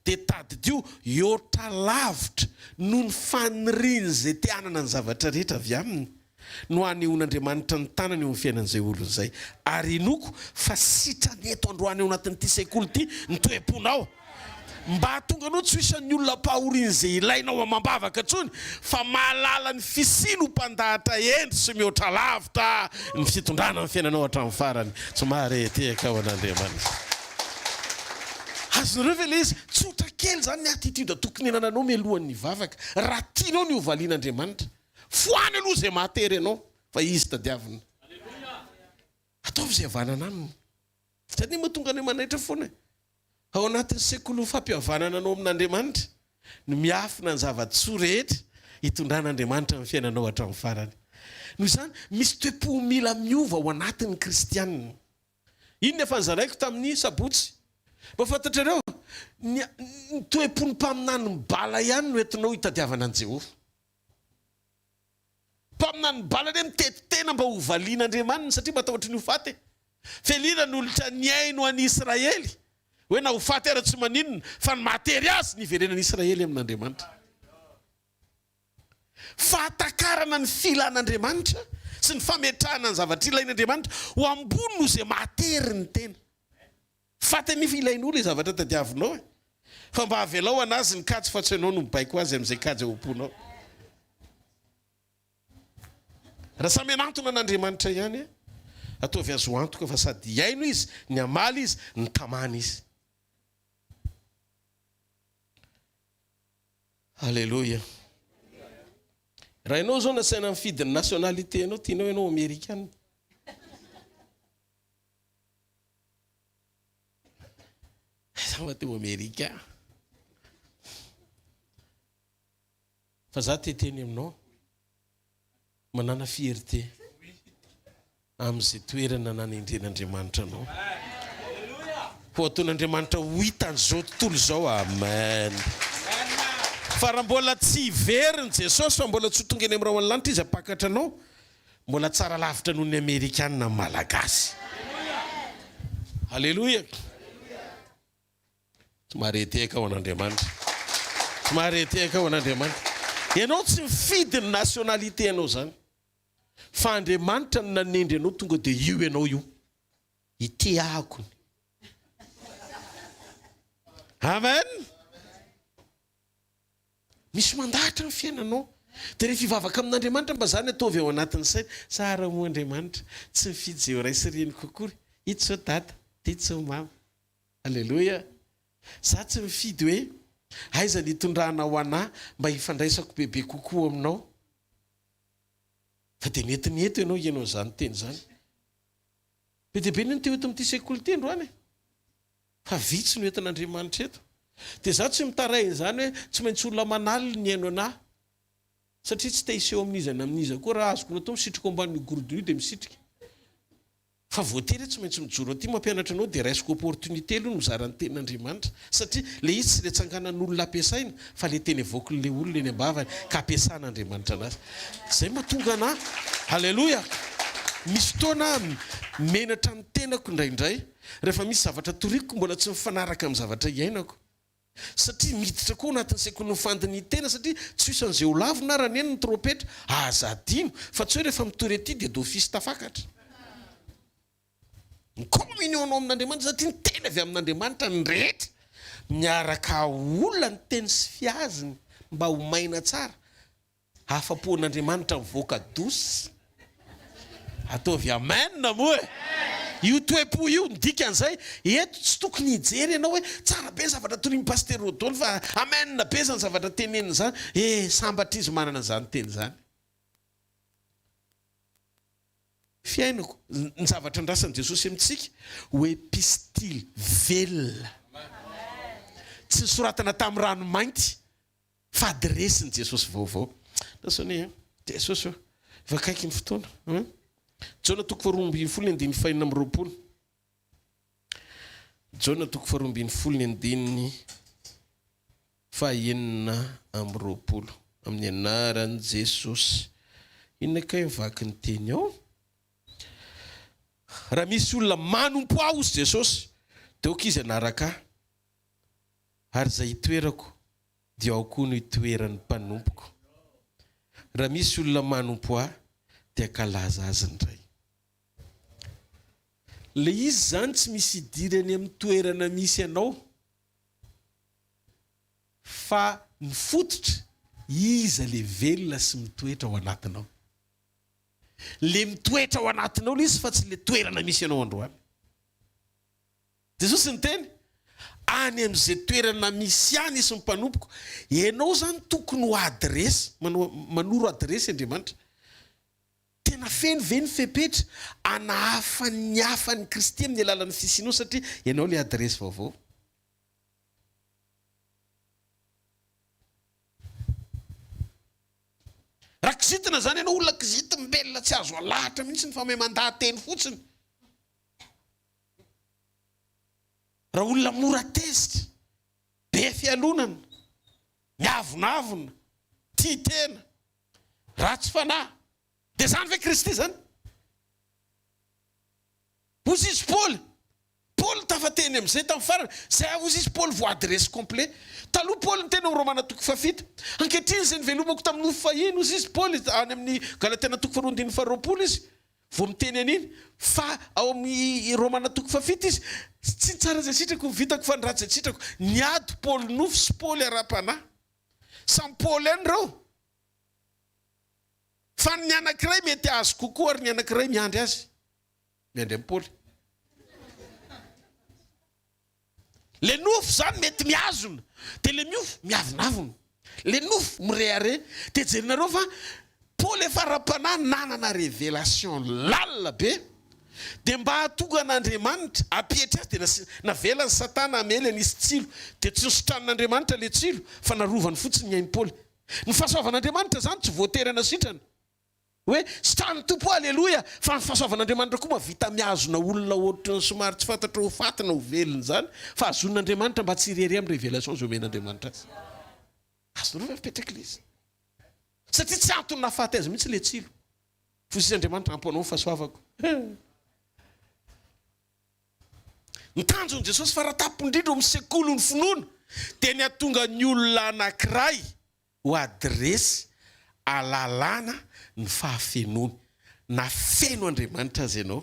dia tadidio hihoatra lavitra no ny faniriany zay te hanana ny zavatra rehetra avy aminy no hanehoan'Andriamanitra ny tanany eo amin'ny fiainan'izay olona izay ary inoko fa sitrany eto androany eo anatin'ity sekoly ity ny toe-ponao mba hatonga anao tsy hoisan'ny olona mpahoriany izay ilainao amam-bavaka ntsony fa mahalala ny fisiny ho mpandahatra endry sy mihoatra lavitra ny fitondrana amin'ny fiainanao hatramin'ny farany somary tehaka ao an'Andriamanitra azonareo ve le izy tsotra kely zany ny attitude tokony anananao mialohan'ny vavaka raha tianao ny hovalian'Andriamanitra foany aloha zay mahatery anao fa izy tadiavina ataovy zay havanana aminy satria mahatonga any manaitra foana ao anatin'ny sekolo fampihavanana anao amin'Andriamanitra no miafina ny zava-tsoa rehetra hitondran'Andriamanitra amin'ny fiainanao hatramin'ny farany. Noho izany misy toe-po mila miova ao anatin'ny kristianina. Inona efa nizaraiko tamin'ny sabotsy? Mba fantatrareo ny toe-po ny mpaminany bala ihany no entinao hitadiavana an' Jehovah. Mpaminany bala re mitetitena mba ho valian'Andriamanitra satria matahotra ny ho faty. Felina n'olotra niaino an'i Israely hoe na ho faty ara tsy maninona fa ny matery azy niverenan'i Israely amin'Andriamanitra. Fahatakarana ny filan'Andriamanitra sy ny fametrahana ny zavatra ilain'Andriamanitra ho ambony no izay matery ny tena. Faty nefa ilain'olo ny zavatra tadiavinao fa mba havelao anazy ny kajy fa tsy ianao no mibaiko azy amin'izay kajy aomponao. Raha samy anantona an'Andriamanitra ihany ataovy azo antoka fa sady iaino izy, ny amaly izy, ny tamana izy. Halleluja. Raha ianao zao nasaina mifidy ny nationalité anao, tianao ianao Amerikana. Za teo Amerika. Fa za teteny aminao manana fierté amin'izay toerana nanendren'Andriamanitra anao. Ho ataon'Andriamanitra ho hitan'izao tontolo izao. Amen. Fa raha mbola tsy hiveriny Jesosy fa mbola tsy tonga eny amin'ny raha lanitra izy apakatra anao, mbola tsara lavitra noho ny Amerikanina malagasy. Halleluja. Somary eteka ao an'Andriamanitra. Somary eteka ao an'Andriamanitra. Ianao tsy mifidy ny nationalité anao zany. Fa Andriamanitra no nanendry anao tonga dia io ianao io. Ity akony. Amen. Misy mandahatra ny fiainanao. Dia rehefa hivavaka amin'Andriamanitra mba zany ataovy ao anatin'ny saina. Tsara moa Andriamanitra, tsy mifidy izay ho raisy kokory. Ito zao dada, ito zao mama. Halleluja. Za tsy mifidy hoe aiza ny hitondrana ho anahy mba hifandraisako bebe kokoa aminao. Fa dia mety ny eto ianao zany teny zany. Be dia be ny teo eto amin'ity sekoly ity androany. Fa vitsy no entin'Andriamanitra eto. Dia za tsy mitaray zany hoe tsy maintsy olona manalina ny aino anahy. Satria tsy te-hiseho amin'izana amin'iza koa raha azoko natao misitrika ambanin'ny gordio dia misitrika. Fa voatery tsy maintsy mijoro aty mampianatra anao dia raisiko opportunité aloha no mizarany tenin'Andriamanitra. Satria le izy tsy le tsanganan'olona ampiasaina fa le teny evoaky le olona eny ambavany ka ampiasan'Andriamanitra anazy. Zay mahatonga anahy. Halleluja. Misy fotoana menatra ny tenako indraindray rehefa misy zavatra toriko mbola tsy mifanaraka amin'ny zavatra iainako. Satria miditra koa anatin'ny sekoly fandiny tena satria tsy hisy an'izay ho lavo na raha neny ny trompetra aza adino fa tsy hoe rehefa mitory aty dia d'office tafakatra. Ny communion anao amin'Andriamanitra satria ny tena avy amin'Andriamanitra ny rehetra miaraka olona ny teny sy fiaziny mba ho maina tsara. Afa-pon'Andriamanitra mivoaka dosy. Ataovy amen na moa. Io toe-po io ny dikan'izay eto tsy tokony hijery ianao hoe tsara be zavatra torian'ny paster Rodolphe fa amen na be zany zavatra teneniny zany. Sambatra izy manana zany teny zany. Fiainako ny zavatra andrasan'i Jesosy amintsika hoe pistile velona. Tsy soratana tamin'ny rano mainty fa adresin'i Jesosy vaovao. Tasony Jesosy vakaiky ny fotoana. Jona toko faharoa folo ny andiny fahinina amby roapolo. Jona toko faharoa folo ny andiny fahenina amby roapolo. Amin'ny anaran'i Jesosy. Inona kay mivaky ny teny ao? Raha misy olona manompo aho ozy Jesosy dia aoka izy anaraka ahy. Ary izay hitoerako dia ao koa no hitoeran'ny mpanompoko. Raha misy olona manompo ahy dia kalaza azy indray. Le izy zany tsy misy idirany amin'ny toerana misy ianao fa ny fototra iza le velona sy mitoetra ao anatinao. Le mitoetra ao anatinao le izy fa tsy le toerana misy ianao androany. Jesosy ny teny any amin'izay toerana misy any isy mpanompoko ianao zany tokony ho adresy manoro adresy Andriamanitra. tena feno ve ny fepetra anahafany hafany Kristy amin'ny alalan'ny fisianao satria ianao le adresy vaovao. Raha kizitina zany ianao olona kizity mbelona tsy azo alahatra mihitsy ny fa may mandahateny fotsiny. Raha olona mora tezitra, be fialonana, miavonavona, tia tena, ratsy fanahy, dia zany ve Kristy zany? Ozy izy Paul tafateny amin'izay tamin'ny farany, zay ozy izy Paul voa adresy complet. Taloha Paul ny teny amin'ny Romana toko 7. Ankehitriny izay nivelomako tamin'ny nofo fahiny ozy izy Paul any amin'ny Galatiana toko 4:20 izy vao miteny an'iny, fa ao amin'ny Romana toko 7 izy tsy tsara zay sitrako vitako fa ny ratsy zay sitrako niady Paul nofo sy Paul ara-panahy. Samy Paul any reo. Fa ny anankiray mety azo kokoa ary ny anankiray miandry azy. Miandry amin'ny Paul. Le nofo zany mety miazona, dia le miofo miavonavona. Le nofo mirehare, dia jerinareo fa Paul efa ara-panahy nanana révélation lalina be, dia mba hatonga an'Andriamanitra apietry azy dia navela ny Satana amely anisy tsilo, dia tsy nosotran'Andriamanitra le tsilo fa narovany fotsiny ny ainy Paul. Ny fahasoavan'Andriamanitra zany tsy voaterana sitrana hoe sitrany tompo alleloia, fa ny fahasoavan'Andriamanitra koa mavita miazona olona ohatry somary tsy fantatra ho fatina ho velona zany, fa azon'Andriamanitra mba tsy irery amin'ny révélation zay omen'Andriamanitra azy. Azonareo fa mipetraka izy. Satria tsy antony nahafaty azy mihitsy le tsilo. Fosis'Andriamanitra amponao fahasoavako. Ny tanjon'i Jesosy faratapo indrindra amin'ny sekoly ny finoana dia ny atonga ny olona anankiray ho adresy alalàna ny fahafenony. Na feno Andriamanitra azy ianao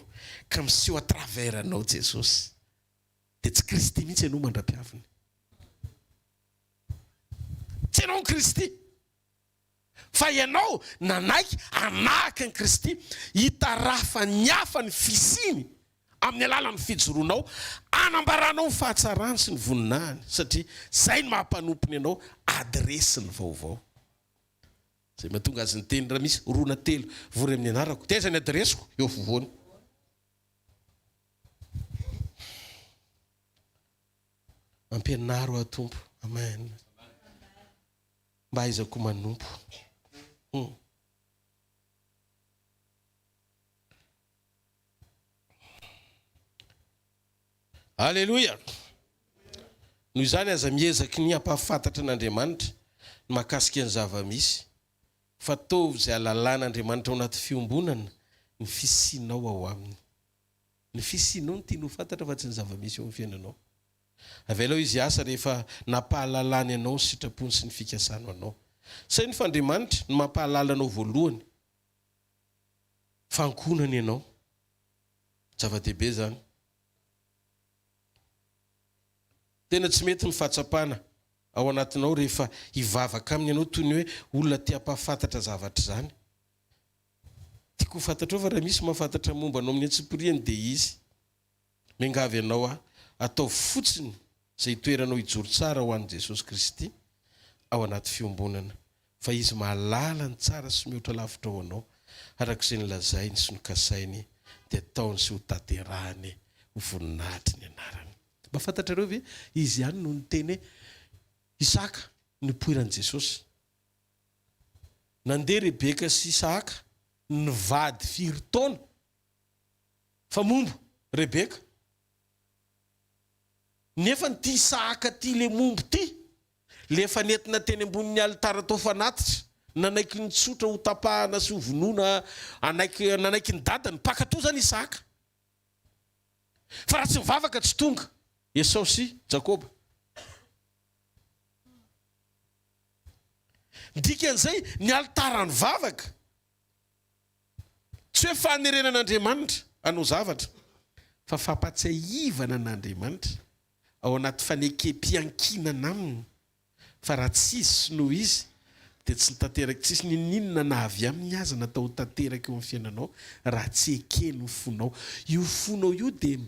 ka miseho à travers anao Jesosy, dia tsy Kristy mihitsy ianao mandra-piaviny. Tsy ianao ny Kristy, fa ianao nanaiky anahaka ny Kristy, hitarafa ny hafa ny fisiny amin'ny alalan'ny fijoroanao, anambaranao ny fahatsarany sy ny voninahiny, satria zay ny mahampanompony ianao adresy ny vaovao. Zay mahatonga azy ny teny raha misy rona telo vory amin'ny anarako, dia zay ny adresiko eo fovoany. Ampianaro a Tompo, amen. Mba aizako manompo. Alléluia. Noho izany aza miezaky ny hampahafantatra an'Andriamanitra ny mahakasika ny zava-misy, fa tovy izay alalàn'Andriamanitra ao anaty fiombonana ny fisinao ao aminy. Ny fisinao no tianao fantatra fa tsy ny zava-misy eo amin'ny fiainanao. Avelao izy asa rehefa nampahalalany anao ny sitrapony sy ny fikasana anao. Say ny f'Andriamanitra ny mampahalala anao voalohany, fankonany ianao. Zava-dehibe zany. Tena tsy mety ny fahatsapana ao anatinao rehefa hivavaka aminy ianao toy ny hoe olona tia hampahafantatra zavatra zany. Tiako ho fantatrao fa raha misy mahafantatra momba anao amin'ny antsipiriany dia izy. Miangavy ianao atao fotsiny izay toeranao hijoro tsara ho an'i Jesosy Kristy ao anaty fiombonana. Fa izy mahalala ny tsara sy mihoatra lavitra ao anao, arak'izay ny lazainy sy nokasainy, dia ataony sy ho tanterahany ho voninahitry ny anarany. Mba fantatrareo ve izy ihany no ny teny Isaka nipoiran'i Jesosy. Nandeha Rebeka sy Isaka nivady 4 taona fa mombo Rebeka. Nefa ny Isaka ty le mombo ty, le efa nentina teny ambonin'ny alitara tao fanatitra, nanaiky ny tsotra ho tapahana sy ho vonoina, nanaiky ny dadany, pakatao zany Isaka. Fa raha tsy mivavaka tsy tonga Esau sy Jakoba. Dikan'izay ny alitara ny vavaka tsy hoe fanerenan'Andriamanitra hanao zavatra, fa fampatsiahivana an'Andriamanitra ao anaty fanekem-piankinana aminy. Fa raha tsisy noho izy dia tsy nitanteraka, tsisy ninona na avy amin'ny aza natao tanteraka eo amin'ny fiainanao raha tsy ekeny ho fonao. Io fonao io dia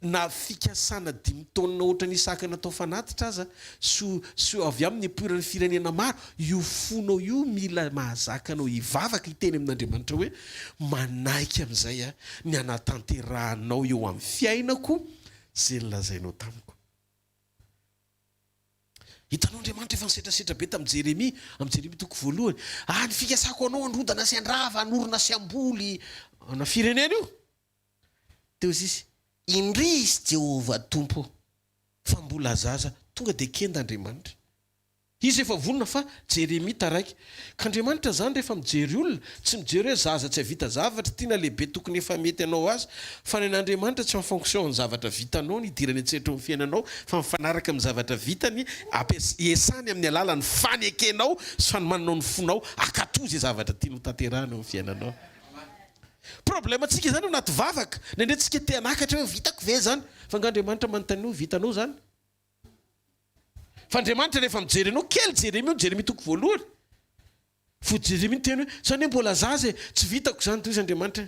na fikasana 5 taonina ohatra ny isaka natao fanatitra aza so avy amin'ny apoirany firenena maro io fonao io mila mahazakanao ivavaka iteny amin'Andriamanitra hoe manaiky amin'izay a ny anatanterahanao eo amin'ny fiainako zay nylazainao tamiko. Hitanao Andriamanitra efa nisetrasetra be tamin'ny Jeremia, amin'ny Jeremia toko 1 ny fikasako anao androdana sy andrava anorona sy amboly ana firenena io. Teo izy indrisy Jehova tompo fa mbola zaza tonga de kenda Andriamanitra. Izy efa vonona fa Jeremia taraiky. Ka Andriamanitra zany rehefa mijery olona tsy mijery hoe zaza tsy havita zavatra tiana lehibe tokony efa mety anao azy fa ny an'Andriamanitra tsy mifonction ny zavatra vitanao ny idirany antsetra ny fiainanao fa mifanaraka amin'ny zavatra vitany esany amin'ny alalan'ny fanekenao sy fanomananao ny fonao akatozy zavatra tianao tanterahana amin'ny fiainanao. Problème tsika zany anaty vavaka nendre tsika te anakatra hoe vitako ve zany fa ng'Andriamanitra manontany hoe vitanao zany. Fa Andriamanitra rehefa mijery anao kely Jeremia toko 1 fo Jeremia teny hoe zany hoe mbola zaza tsy vitako zany toy izy Andriamanitra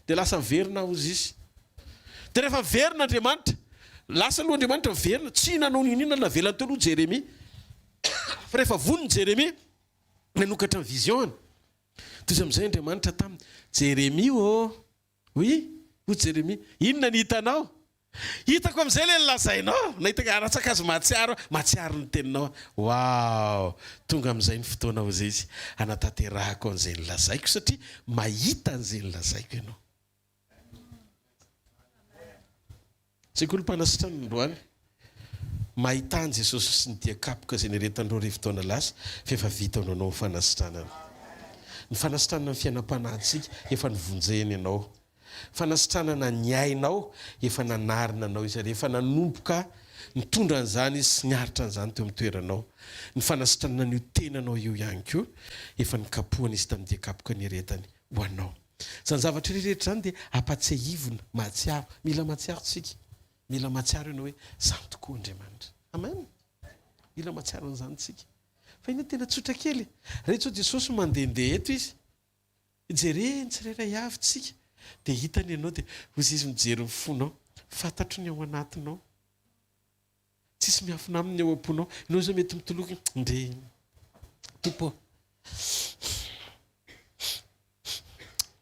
de lasa miverina ozy izy. De rehefa miverina Andriamanitra lasa aloha Andriamanitra miverina tsy nanao ninona navelany teo aloha Jeremia. Fa rehefa vonony Jeremia nanokatra ny vision toy izy amin'izay Andriamanitra taminy Jeremia oui Jeremia inona ny hitanao? Hitako amin'izay le lazainao nahitaka aratsakazo matsiaro ny teninao. Wow, tonga amin'izay ny fotoana ho zay izy anatanterahako an'izay ny lazaiko satria mahita an'izay ny lazaiko ianao. Sekoly mpanasitrany androany mahita an Jesosy sy ny diakapoka zay neretandreo rivotaona lasa fa efa vita anao ny fanasitranana. Ny fanasitranana ny fiainam-panahintsika efa nivonjeny ianao. Fanasitranana ny ainao efa nanarina anao izy rehefa nanomboka nitondra an'izany izy sy niaritra an'izany teo amin'ny toeranao. Ny fanasitranana ny tenanao io ihany koa efa nikapohana izy tamin'ny diakapoka ny retany ho anao. Zany zavatra rehetra zany dia apatsehivona mahatsiaro, mila mahatsiaro tsika. Mila mahatsiaro ianao hoe zany tokoa Andriamanitra. Amen. Mila mahatsiaro an'izany tsika. Fa ina tena tsotra kely. Rehetra Jesosy mandehandeha eto izy. Jereny tsirairay avy tsika. Dia hitany ianao dia hozy izy mijery ny fonao. Fantatro ny ao anatinao. Tsisy miafina aminy ao am-ponao. Ianao zao mety mitoloky ndre tompo.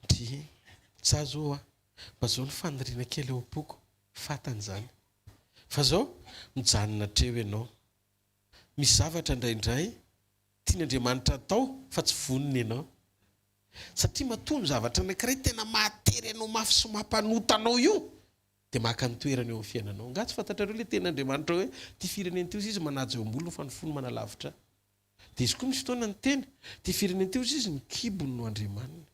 Ndre za zao mba zao ny faniriana kely ao am-poko. Fatany zany. Fa zao mijanona treo ianao. Misy zavatra indraindray tian'Andriamanitra atao fa tsy voniny ianao. Satria matoa ny zavatra anankiray tena mahatery anao mafy sy mampanotanao io dia maka ny toerana eo amin'ny fiainanao. Nga tsy fantatrareo le ten'Andriamanitra hoe ty fireneny teo izy manaja eo ambolo fa ny fony manalavitra. Dia izy koa misy fotoana ny teny ty fireneny teo izy ny kibony no Andriamanina.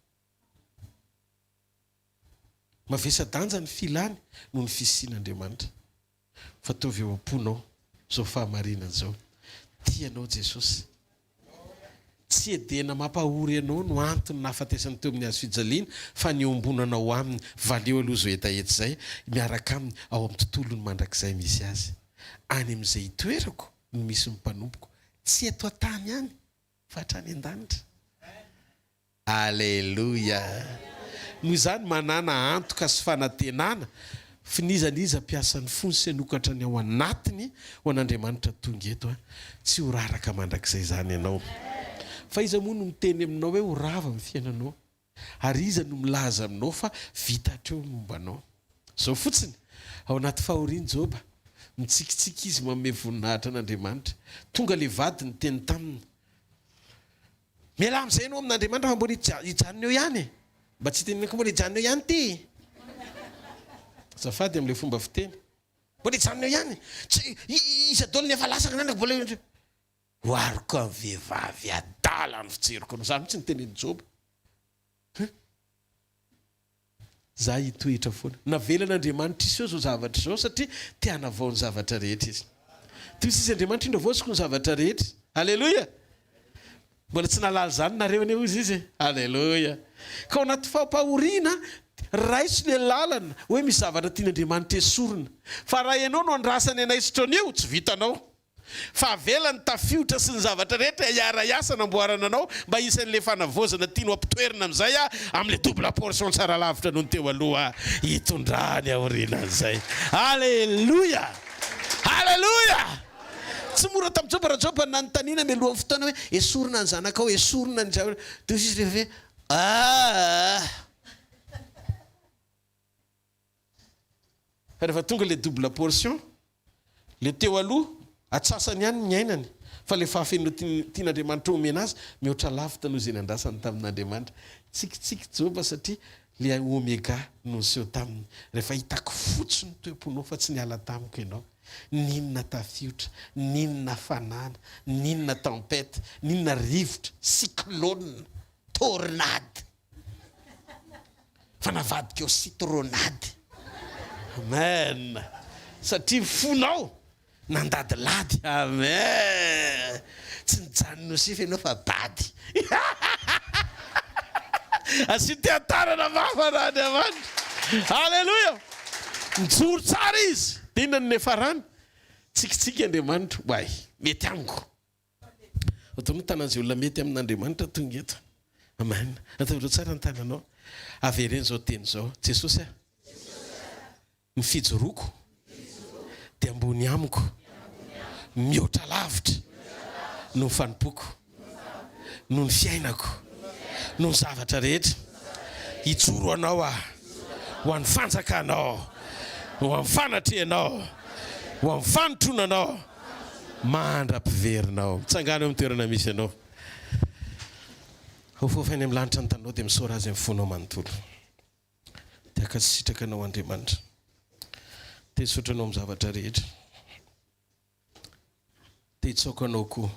Mavesa-danja ny filany no ny fisian'Andriamanitra. Fa tovy eo am-ponao zao fahamarinana zao. Tianao Jesosy. Tsy edena mampahory anao no antony nahafatesany teo amin'ny hazo fijaliana fa ny ombonanao aminy valeo aloha zo etaety zay miaraka aminy ao amin'ny tontolony mandrakizay misy azy. Any amin'izay toerako no misy mpanompoko tsy eto an-tany ihany fa hatrany an-danitra. Alleluia. Noho izany manana antoka sy fanantenana finizaniza piasan'ny fony sy anokatra ny ao anatiny ho an'Andriamanitra tonga eto tsy ho raraka mandrakizay zany ianao. Fa iza moa no miteny aminao hoe ho rava amin'ny fiainanao ary iza no milaza aminao fa vita hatreo mombanao. Zao fotsiny ao anaty fahoriany Joba mitsikitsiky izy manome voninahitra an'Andriamanitra. Tonga le vady ny teny taminy. Miala amin'izay ianao amin'Andriamanitra fa mbola hijanona eo ihany. Mba tsy tenenako mbola hijanona eo ihany ty. Zafady amin'ilay fomba fiteny. Mbola hijanona eo ihany. Iza daholo ny efa lasaka nandraka mbola hoariko amin'ny vehivavy adala ny fijeriko anao. Zany tsy nitenen'i Joba. Za hitoetra foana. Navelan'Andriamanitra iseo zao zavatra zao satria te hanavao ny zavatra rehetra izy. Toy izy Andriamanitra indro avosiko ny zavatra rehetra. Alleluia. Mbola tsy nalala zany nareo ane izy izy. Alleluia. Ka ao anaty fampahoriana raiso le lalana hoe misy zavatra tian'Andriamanitra esorina. Fa raha ianao no andrasany anaisitra anio tsy vitanao. fa avelany tafiotra sy ny zavatra rehetra iara-iasa namboarana anao mba isan'le fanavozana tiano ampitoerina amin'izay amin'le double portion tsara lavitra noho ny teo aloha hitondrany aorinan'izay. Alleluia, alleluia. Tsy mora tamin'jobaradroba na nytanina mialohan'ny fotoana hoe esorina ny zanakao, esorina ny zavatra de izy rehefa rehefa tonga le double portion, le teo aloha atsasany ihany ny ainany, fa le fahafeno tian'Andriamanitra omena azy mihoatra lavitra noho izay nandrasany tamin'Andriamanitra. Tsikitsiky Jehova satria le omega no seho taminy. Rehefa hitako fotsiny toeponao fa tsy niala tamiko ianao. Ninona tafiotra, ninona fanana, ninona tempête, ninona rivotra, cyclone, tornade. Fa navadika ao citronade. Amen. Satria fonao nandadilady. Amen. Tsy nijanona sify ianao fa bady. Asiteatarana mafana Andriamanitra. Alleluia. Mijoro tsara izy. Dinany nefa rany. Tsikitsiky Andriamanitra. Way, mety amiko. Ataonao tanan'izay olona mety amin'Andriamanitra tonga eto. Amen. Ataonao tsara ny tananao. Avereny zao teny zao. Jesosy ny fijoroako dia ambony amiko mihoatra lavitra no fanimpoko no ny fiainako no ny zavatra rehetra hijoro anao ho amin'ny fanjakanao, ho amin'ny fanatrehanao, ho amin'ny fanotronanao, mandra-piverinao. Mitsangana eo amin'ny toerana misy ianao. Hofofainy amin'ny lanitra ny tanao dia misaora azy amin'ny fonao manontolo. Tiaka sitraka anao Andriamanitra. Te hisotranao amin'ny zavatra rehetra. Te hitsaoka anao koa.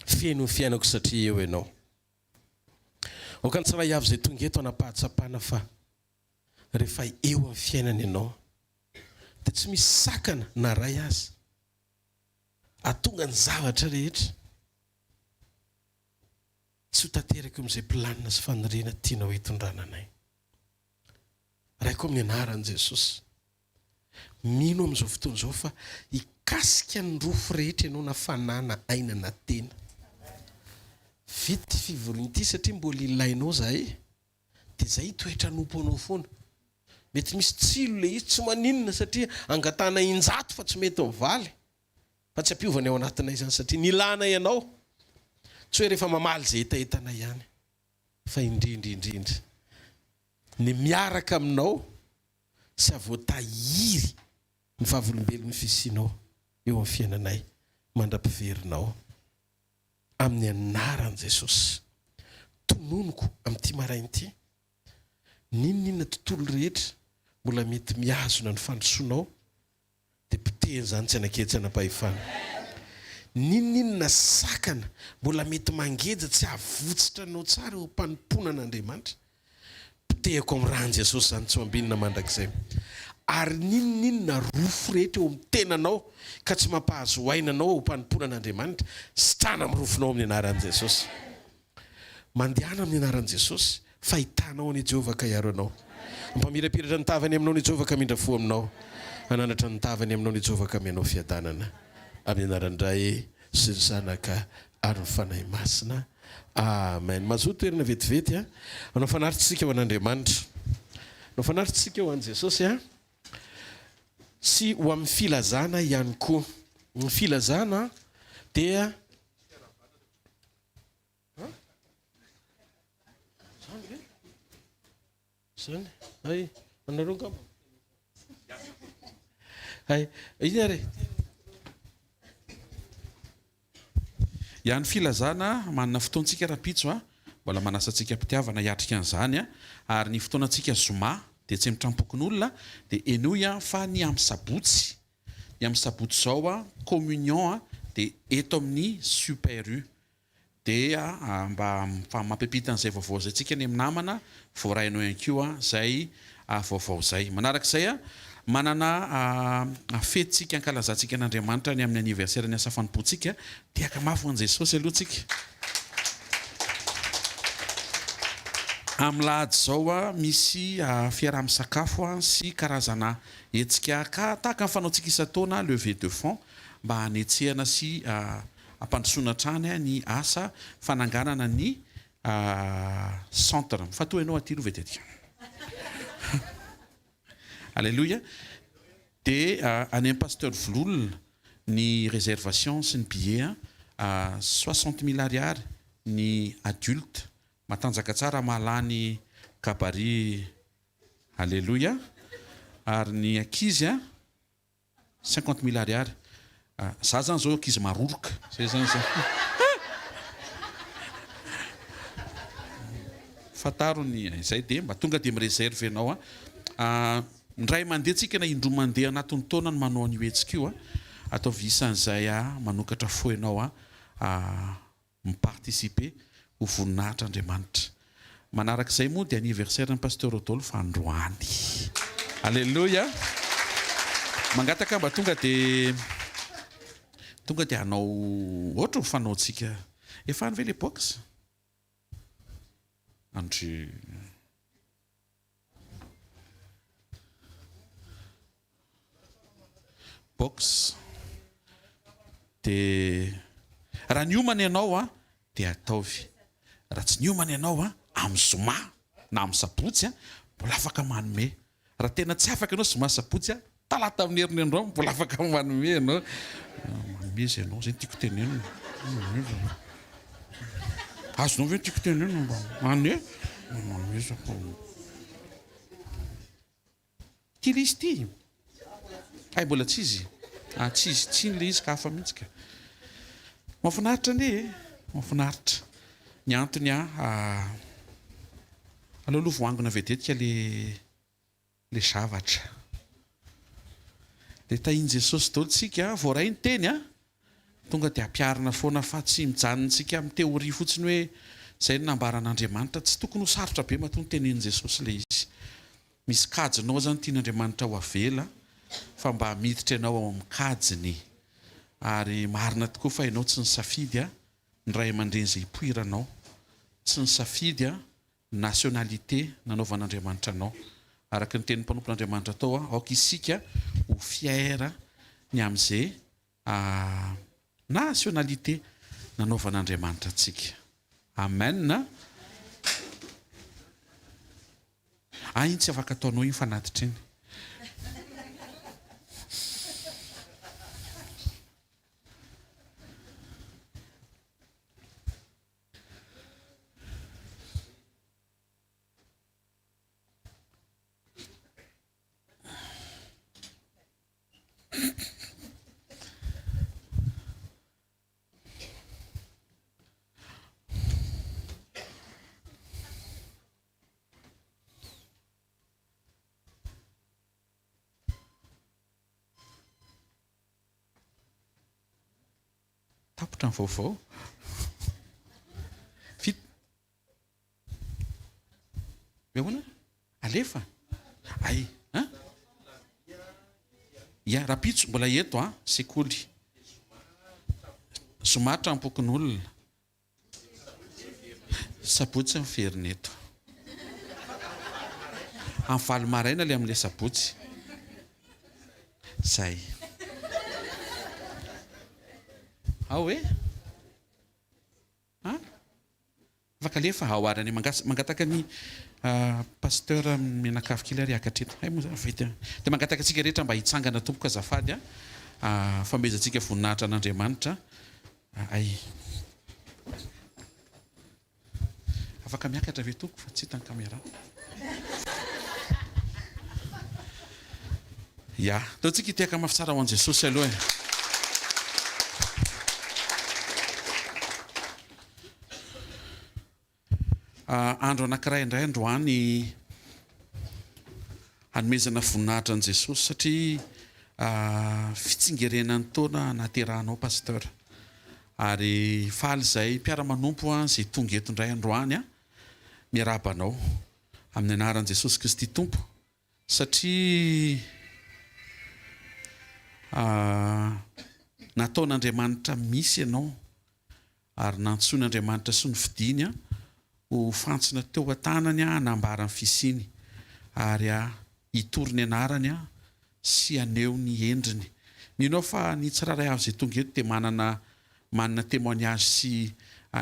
Fiaino fiainako satria eo ianao. Okan'ny tsiray avy izay tonga eto anapahatsapana fa rehefa eo amin'ny fiainana ianao dia tsy misy sakana na ray azy atonga ny zavatra rehetra tsy ho tanteraka amin'izay planina sy faniriana tianao hitondrana anay. Raiko amin'ny anaran'i Jesosy. Mino amin'izao fotoana izao fa hikasika ny rofo rehetra ianao na fanana aina na tena. Vity fivoriana ity satria mbola ilainao zahay. Dia izay toetra nompo anao foana. Mety misy tsilo le izy tsy maninona satria angatana injato fa tsy mety mivaly. Fa tsy ampiovany ao anatinay izany satria nilana ianao. Tsy hoe rehefa mamaly izay etaetanay ihany. Fa indrindra. Ny miaraka aminao sy avoatahiry ny vavolombelon'ny fisianao eo amin'ny fiainanay mandra-piverinao amin'ny anaran'i Jesosy. Tononoko amin'ity marain'ity ninona tontolo rehetra mbola mety mihazona ny fandrosoanao dia potehiny izany tsy anaketsy anam-pahefana. Ninona sakana mbola mety mangeja tsy havotsitra anao tsara eo mpanompoana an'Andriamanitra potehiko amin'ny ran'i Jesosy izany tsy ambinina mandrakizay. Ary ninona rofo rehetra eo amin'ny tenanao ka tsy mampahazo aina anao eo mpanompoana an'Andriamanitra sitrana amin'ny rofonao amin'ny anaran'i Jesosy. Mandehana amin'ny anaran'i Jesosy fahitanao ny Jehovah ka hiaro anao. Ampamirapiratra ny tavany aminao ny Jehovah ka mindra fo aminao. Ananatra ny tavany aminao ny Jehovah ka mianao fiadanana. Amin'ny anaran-dray sy ny zanaka ary ny fanahy masina. Amen. Mazoto toerana vetivety a. Anao fanaritrisika ho an'Andriamanitra. Anao fanaritrisika ho an'i Jesosy a. Sy ho amin'ny filazana ihany koa. Ny filazana dia zany. Ay, anareo kamo. Ay, iny are. Ihany filazana manana fotoantsika rapitso a mbola manasantsika mpitiavana hiatrika an'izany a ary ny fotoanantsika zoma dia tsy mitrampokin'olona dia enoy fa ny amin'ny sabotsy. Ny amin'ny sabotsy zao a communion a dia eto amin'ny super U dia mba mampipita an'izay vaovao zay tsika ny amin'ny namana voarainao ihany koa zay vaovao zay. Manarak'izay a manana fetintsika ankalazantsika an'Andriamanitra ny amin'ny anniversaire ny asa fanompoantsika. Tiaka mafy ho an'i Jesosy aloha tsika. Amilahady zao a misy fiaraha-misakafo a sy karazana hetsika tahaka ny fanaontsika isan-taona levée de fond mba hanetsehana sy ampandrosoana trany ny asa fananganana ny centre fatoa ianao aty rova tetika alleluia dia any amin'ny pasteur Vololona ny réservation sy ny billet 60 000 ariary ny adulte matanjaka tsara mahalany gabarit alleluia ary ny ankizy 50 000 ariary za zany zao ankizy maroroka zay zany za fatarony izay dia mba tonga dia mireserve ianao ndray mandeha tsika na indroa mandeha anatin'ny taona no manao an'io hetsika io atao visan'izay manokatra fo ianao miparticiper ho voninahitr'Andriamanitra. Manarak'izay moa dia anniversaire ny pasteur Rodolphe androany. Alléluia. Mangataka mba tonga dia hanao ohatra ho fanaontsika. Efa any ve les box? Andry box dia raha ny homana ianao dia ataovy. Raha tsy ny homana ianao amin'ny zoma na amin'ny sabotsy mbola afaka manome. Raha tena tsy afaka ianao zoma sabotsy talata amin'ny herin'ny andro mbola afaka manome ianao. Manome izy ianao zay tiako tenenina. Azonao ve tiako tenenina mba manome? Manome izy ty ilay izy ty. Ay mbola tsy izy. Tsy ilay izy ka hafa mihitsy ka. Mahafinaritra anie mahafinaritra. Ny antony aloloha voangona vedetika le zavatra. Dia tahiny Jesosy daholo tsika voaray ny teny tonga dia ampiarina foana fa tsy mijanontsika amin'ny teoria fotsiny hoe izay no nambaran'Andriamanitra. Tsy tokony ho sarotra be mahatonga tenenin Jesosy ilay izy. Misy kajinao zany tian'Andriamanitra ho avela fa mba miditra ianao ao amin'ny kajiny. Ary marina tokoa fa ianao tsy nisafidy ny ray aman-dreny izay hipoiranao, tsy nisafidy nationalité nanaovan'Andriamanitra anao. Araka ny tenin'ny mpanompon'Andriamanitra tao aoka isika ho fier ny amin'izay nationalité nanaovan'Andriamanitra antsika. Amen. Iny tsy afaka ataonao iny fanatitra iny. Tapotra ny vaovao. Vita. Ahoana? Alefa? Ay. Ya, rapitso mbola eto sekoly. Somatra ampokin'olona. Sabotsy amin'ny ferineto. Amin'ny valo maraina ilay amin'ilay sabotsy. Zay. Hoe? Afaka alefa aoarany mangataka ny pasteur menakavy kely ary akatreto. Dia mangataka antsika rehetra mba hitsangana tompoka azafady famezantsika voninahitra an'Andriamanitra. Afaka miakatra ve tompo fa tsy hitany caméra. Ya, taontsika hiteka mafy tsara ho an'i Jesosy aloha. Andro anankiray indray androany hanomezana voninahitra an'i Jesosy satria fitsingerenan'ny taona naterahanao pasteur. Ary faly izay mpiara-manompo izay tonga eto indray androany miarabanao amin'ny anaran'i Jesosy Kristy Tompo satria nataon'Andriamanitra misy ianao ary nantsoin'Andriamanitra sy ny fidiny ho fantsina teo an-tanany anambara ny fisiny ary hitoriny anarany sy aneo ny endriny. Ninao fa ny tsiraray avy izay tonga eto dia manana témoignage sy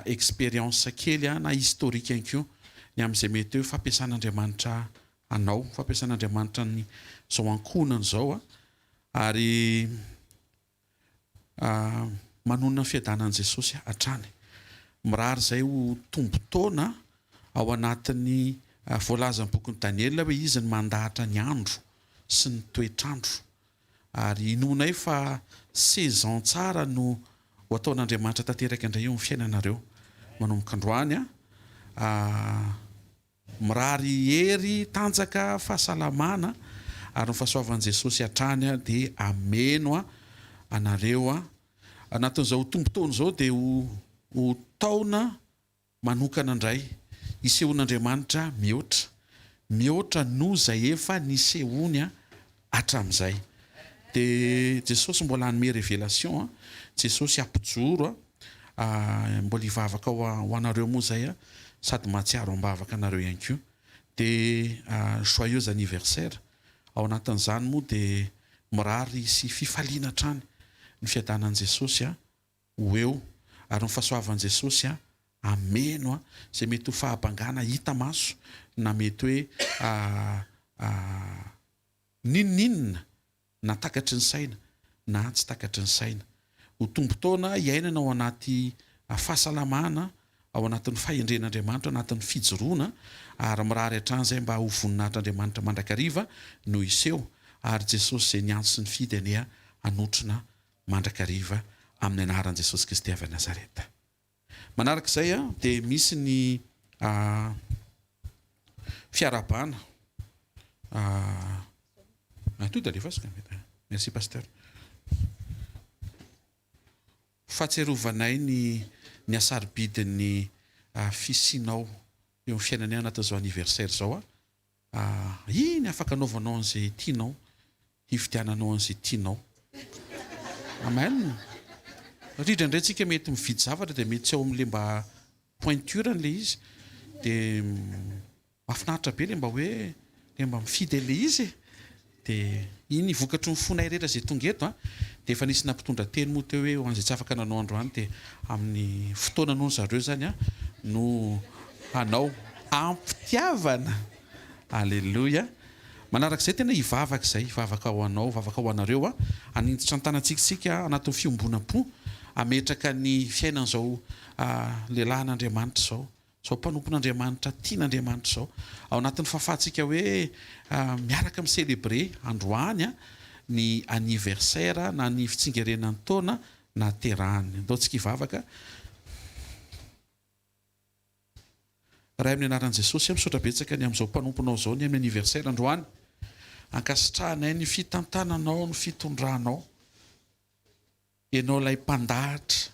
expérience kely na historique ihany koa ny amin'izay mety hoe fampiasan'Andriamanitra anao, fampiasan'Andriamanitra ny zao ankonany zao ary manonona ny fiadanan'i Jesosy hatrany. Mirary zay ho tombontona ao anatin'ny voalazan'ny bokin'i Daniela hoe izy ny mandahatra ny andro sy ny toetrandro. Ary inonay fa saison tsara no ho ataon'Andriamanitra tanteraka indray eo amin'ny fiainanareo. Manomboka androany mirary hery tanjaka fahasalamana ary ny fahasoavan'i Jesosy hatrany dia ameno anareo anatin'izao tombontona zao dia ho taona manokana indray isehon'Andriamanitra mihoatra noho izay efa nisehony hatramin'izay. Dia Jesosy mbola hanome révélation, Jesosy ampijoro mbola hivavaka ho anareo moa zay sady mahatsiaro ambavaka anareo ihany koa. Dia joyeux anniversaire ao anatin'izany moa dia mirary sy fifaliana hatrany ny fiadanan'i Jesosy ho eo ary ny fahasoavan'i Jesosy ameno izay mety ho fahabangana hita maso na mety hoe ninninina na takatry ny saina na tsy takatry ny saina. Ho tombontona iainana ao anaty fahasalamana, ao anatin'ny fahendren'Andriamanitra, anatin'ny fijoroana ary mirary hatrany izay mba ho voninahitr'Andriamanitra mandrakariva no iseho ary Jesosy izay niantso sy ny fidy anie hanotrona mandrakariva amin'ny anaran'i Jesosy Kristy avy Nazareta. Manaraka izay dia misy ny fiarabana merci pasteur. Fahatsiarovanay ny asaribidin'ny fisinao eo amin'ny fiainany anatin'izao anniversaire zao iny afaka anaovanao an'izay tianao, hividiananao an'izay tianao. Amen. Rindra indray tsika mety mividy zavatra dia mety tsy ao amin'ilay mba pointure n'ilay izy dia mahafinaritra be ilay mba hoe le mba mifidy an'ilay izy dia iny vokatry ny fonay rehetra izay tonga eto dia efa nisy nampitondra teny moa teo hoe ho an'izay tsy afaka nanao androany dia amin'ny fotoana noho ny zareo zany no hanao ampitiavana. Alleluia. Manaraka izay tena hivavaka izay, hivavaka ho anao, hivavaka ho anareo haninditra ny tanantsika anatin'ny fiombonam-po ametraka ny fiainan'izao lehilahin'Andriamanitra zao, zao mpanompon'Andriamanitra, tian'Andriamanitra zao, ao anatin'ny fahafahantsika hoe miaraka miselebre androany ny anniversaire na ny fitsingerenan'ny taona na terahany. Ataontsika hivavaka. Raha amin'ny anaran'i Jesosy misaotra betsaka ny amin'izao mpanomponao zao ny amin'ny anniversaire androany. Ankasitrahanay ny fitantananao, ny fitondranao. Ianao ilay mpandahatra,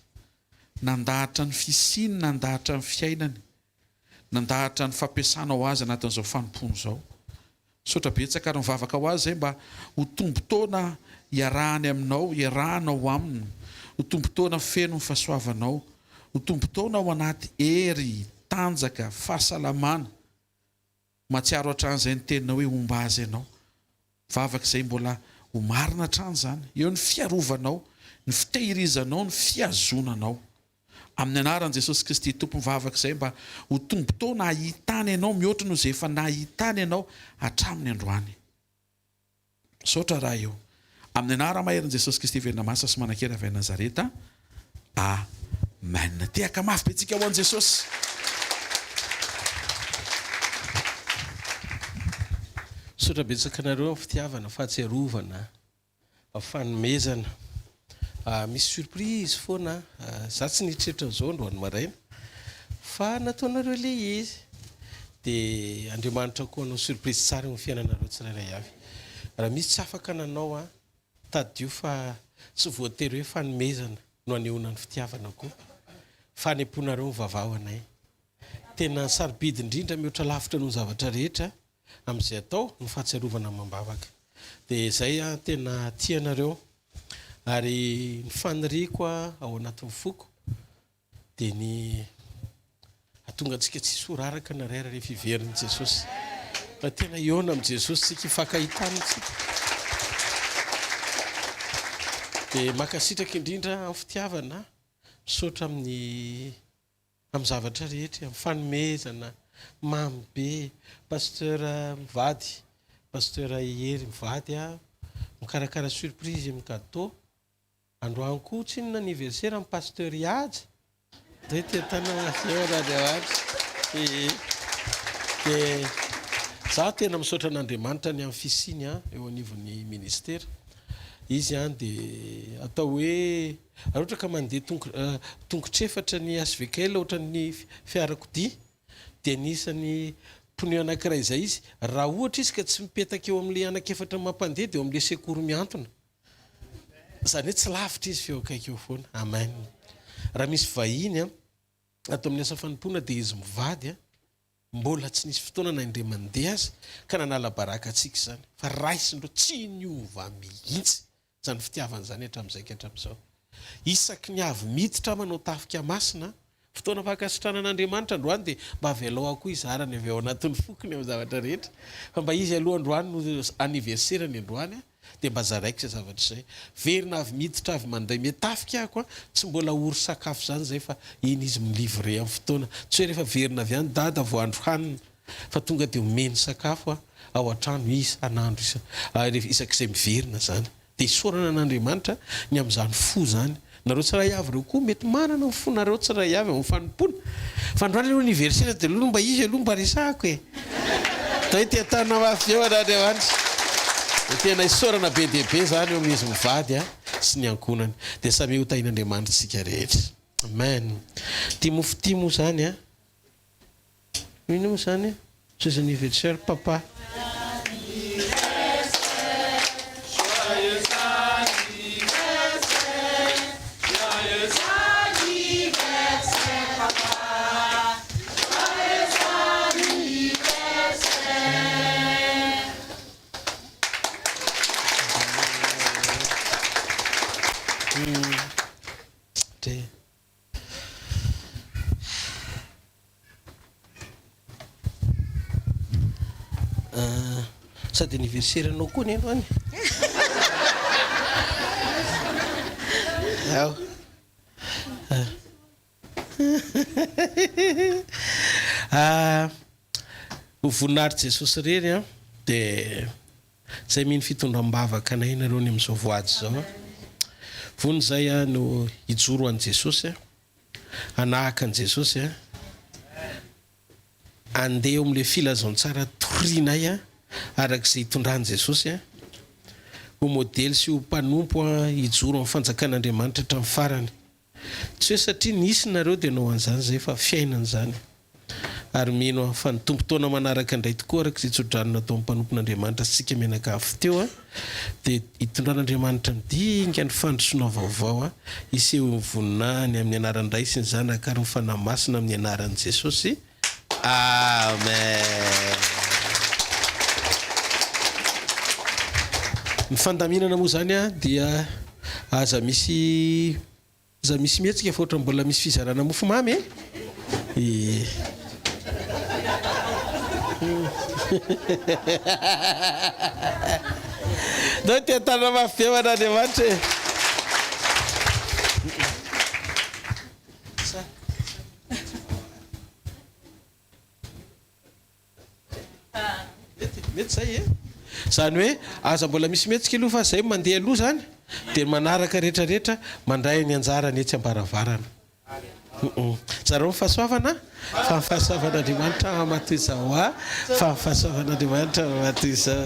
nandahatra ny fisiny, nandahatra ny fiainany, nandahatra ny fampiasanao azy anatin'izao fanompony izao. Misaotra betsaka ary mivavaka ho azy izay mba ho tombontona iarahany aminao, iarahanao aminy, ho tombontona feno ny fahasoavanao, ho tombontona ao anaty hery, tanjaka, fahasalamana. Matsiaro hatrany izay ny tenina hoe omba azy ianao. Vavaka izay mbola ho marina hatrany izany. Eo ny fiarovanao, ny fitehirizanao, ny fiazonanao. Amin'ny anaran'i Jesosy Kristy tompo mivavaka izay mba ho tombontona ahitany ianao mihoatra noho izay efa nahitany ianao hatramin'ny androany. Misaotra raha eo. Amin'ny anarana maheran'i Jesosy Kristy velona masina sy manan-kera avy Nazareta. Amen. Tehaka mafy be tsika ho an'i Jesosy. Misaotra betsaka anareo amin'ny fitiavana, fahatsiarovana, fanomezana. Misy surprise foana, za tsy nitreritra an'izao androany maraina fa nataonareo ilay izy dia Andriamanitra koa anao surprise tsara amin'ny fiainanareo tsirairay avy. Raha misy tsy afaka nanao tadio fa tsy voatery hoe fanomezana no anehoana ny fitiavana koa. Faneponareo mivavahanay. Tena sarobidy indrindra mihoatra lavitra noho ny zavatra rehetra amin'izay atao ny fahatsiarovana mambavaka. Dia izay tena tianareo. Ary ny faniriako ao anatin'ny foko dia ny atonga antsika tsisy oraraka narera rehefa iverin'i Jesosy. Fa tena iona am' Jesosy tsika ifankahitana tsika. Dia makasitraka indrindra amin'ny fitiavana misaotra amin'ny zavatra rehetra, amin'ny fanomezana mamy be. Pasteur mivady, pasteur Hery mivady mikarakara surprise amin'ny gâteau. Androany koa tsinona anniversaire amin'ny pasteur Ihaja. Dia tetana fiora dia za tena misaotra an'Andriamanitra ny amin'ny fisiny eo anivon'ny ministera. Izy dia atao hoe raha ohatra ka mandeha tongotrefatra ny SVKL ohatra ny fiarakodia dia anisany pneu anankiray izay izy. Raha ohatra izy ka tsy mipetaka eo amin'ilay anankiefatra mampandeha dia eo amin'ilay secours miantona. Izany hoe tsy lavitra izy feo akaiky eo foana. Amen. Raha misy vahiny ato amin'ny asa fanompoana dia izy mivady mbola tsy nisy fotoana na indray mandeha azy ka nanala baraka antsika izany. Fa raisindro tsy niova mihitsy izany fitiavana izany hatramin'izay ka hatramin'izao. Isaky ny avy miditra manao tafika masina fotoana fankasitrana an'Andriamanitra androany dia mba avelao koa izarany avy ao anatin'ny fokony amin'ny zavatra rehetra. Fa mba izy aloha androany no anniversaire ny androany dia mba zaraikitra zavatra izay. Verina avy miditra avy manday metafika ako tsy mbola ory sakafo izany izay fa iny izy milivre amin'ny fotoana. Tsy hoe rehefa verina avy any dada voandro hanina fa tonga dia omeny sakafo ao an-trano isan'andro isak'izay miverina izany. Dia isorana an'Andriamanitra ny amin'izany fo izany. Nareo tsiray avy reo koa mety manana ny fonareo tsiray avy amin'ny fanompona. Fa androany aloha anniversaire dia aloha mba izy aloha mba resahako e. Dia tetana mafy eo an'Andriamanitra. Dia tena isorana be dia be izany eo amin'izy mivady sy ny ankonany. Dia samy hotahin'Andriamanitra tsika rehetra. Amen. Tia mofo tia moa izany ino moa izany joyeux anniversaire papa. Sady anniversaire anao koa ny androany. Ho voninahitra Jesosy rery dia izay mino fitondram-bavaka anay nareo ny amin'izao voady izao. Vony izay no hijoro an'i Jesosy anahaka an'i Jesosy andeha eo amin'ilay filazaon-tsara torianay arak'izay hitondrany Jesosy ho modely sy ho mpanompo hijoro amin'ny fanjakan'Andriamanitra hatramin'ny farany. Tsy hoe satria nisy nareo dia nao an'izany izay fa fiainana izany. Ary mino fa ny tompo-taona manaraka indray tokoa arak'izay tsodrano natao amin'ny mpanompon'Andriamanitra sika mianakavy teo dia hitondran'Andriamanitra midinga ny fandrosoana vaovao iseho ny voninahiny amin'ny anaran'iray sy ny zanaka ary ny fanahy masina amin'ny anaran'i Jesosy. Amen. Ny fandaminana moa zany dia aza misy mihetsika fa ohatra mbola misy fizarana mofo mamy Doi tetana mafy be man'Andriamanitra mety zay zany hoe aza mbola misy mihetsika aloha fa zay mandeha aloha zany dia manaraka rehetrarehetra mandray ny anjarany etsy ambaravarana. Zareo mifahasoavana fa mifahasoavan'Andriamanitra matoy izao fa mifahasoavan'Andriamanitra matoy izao.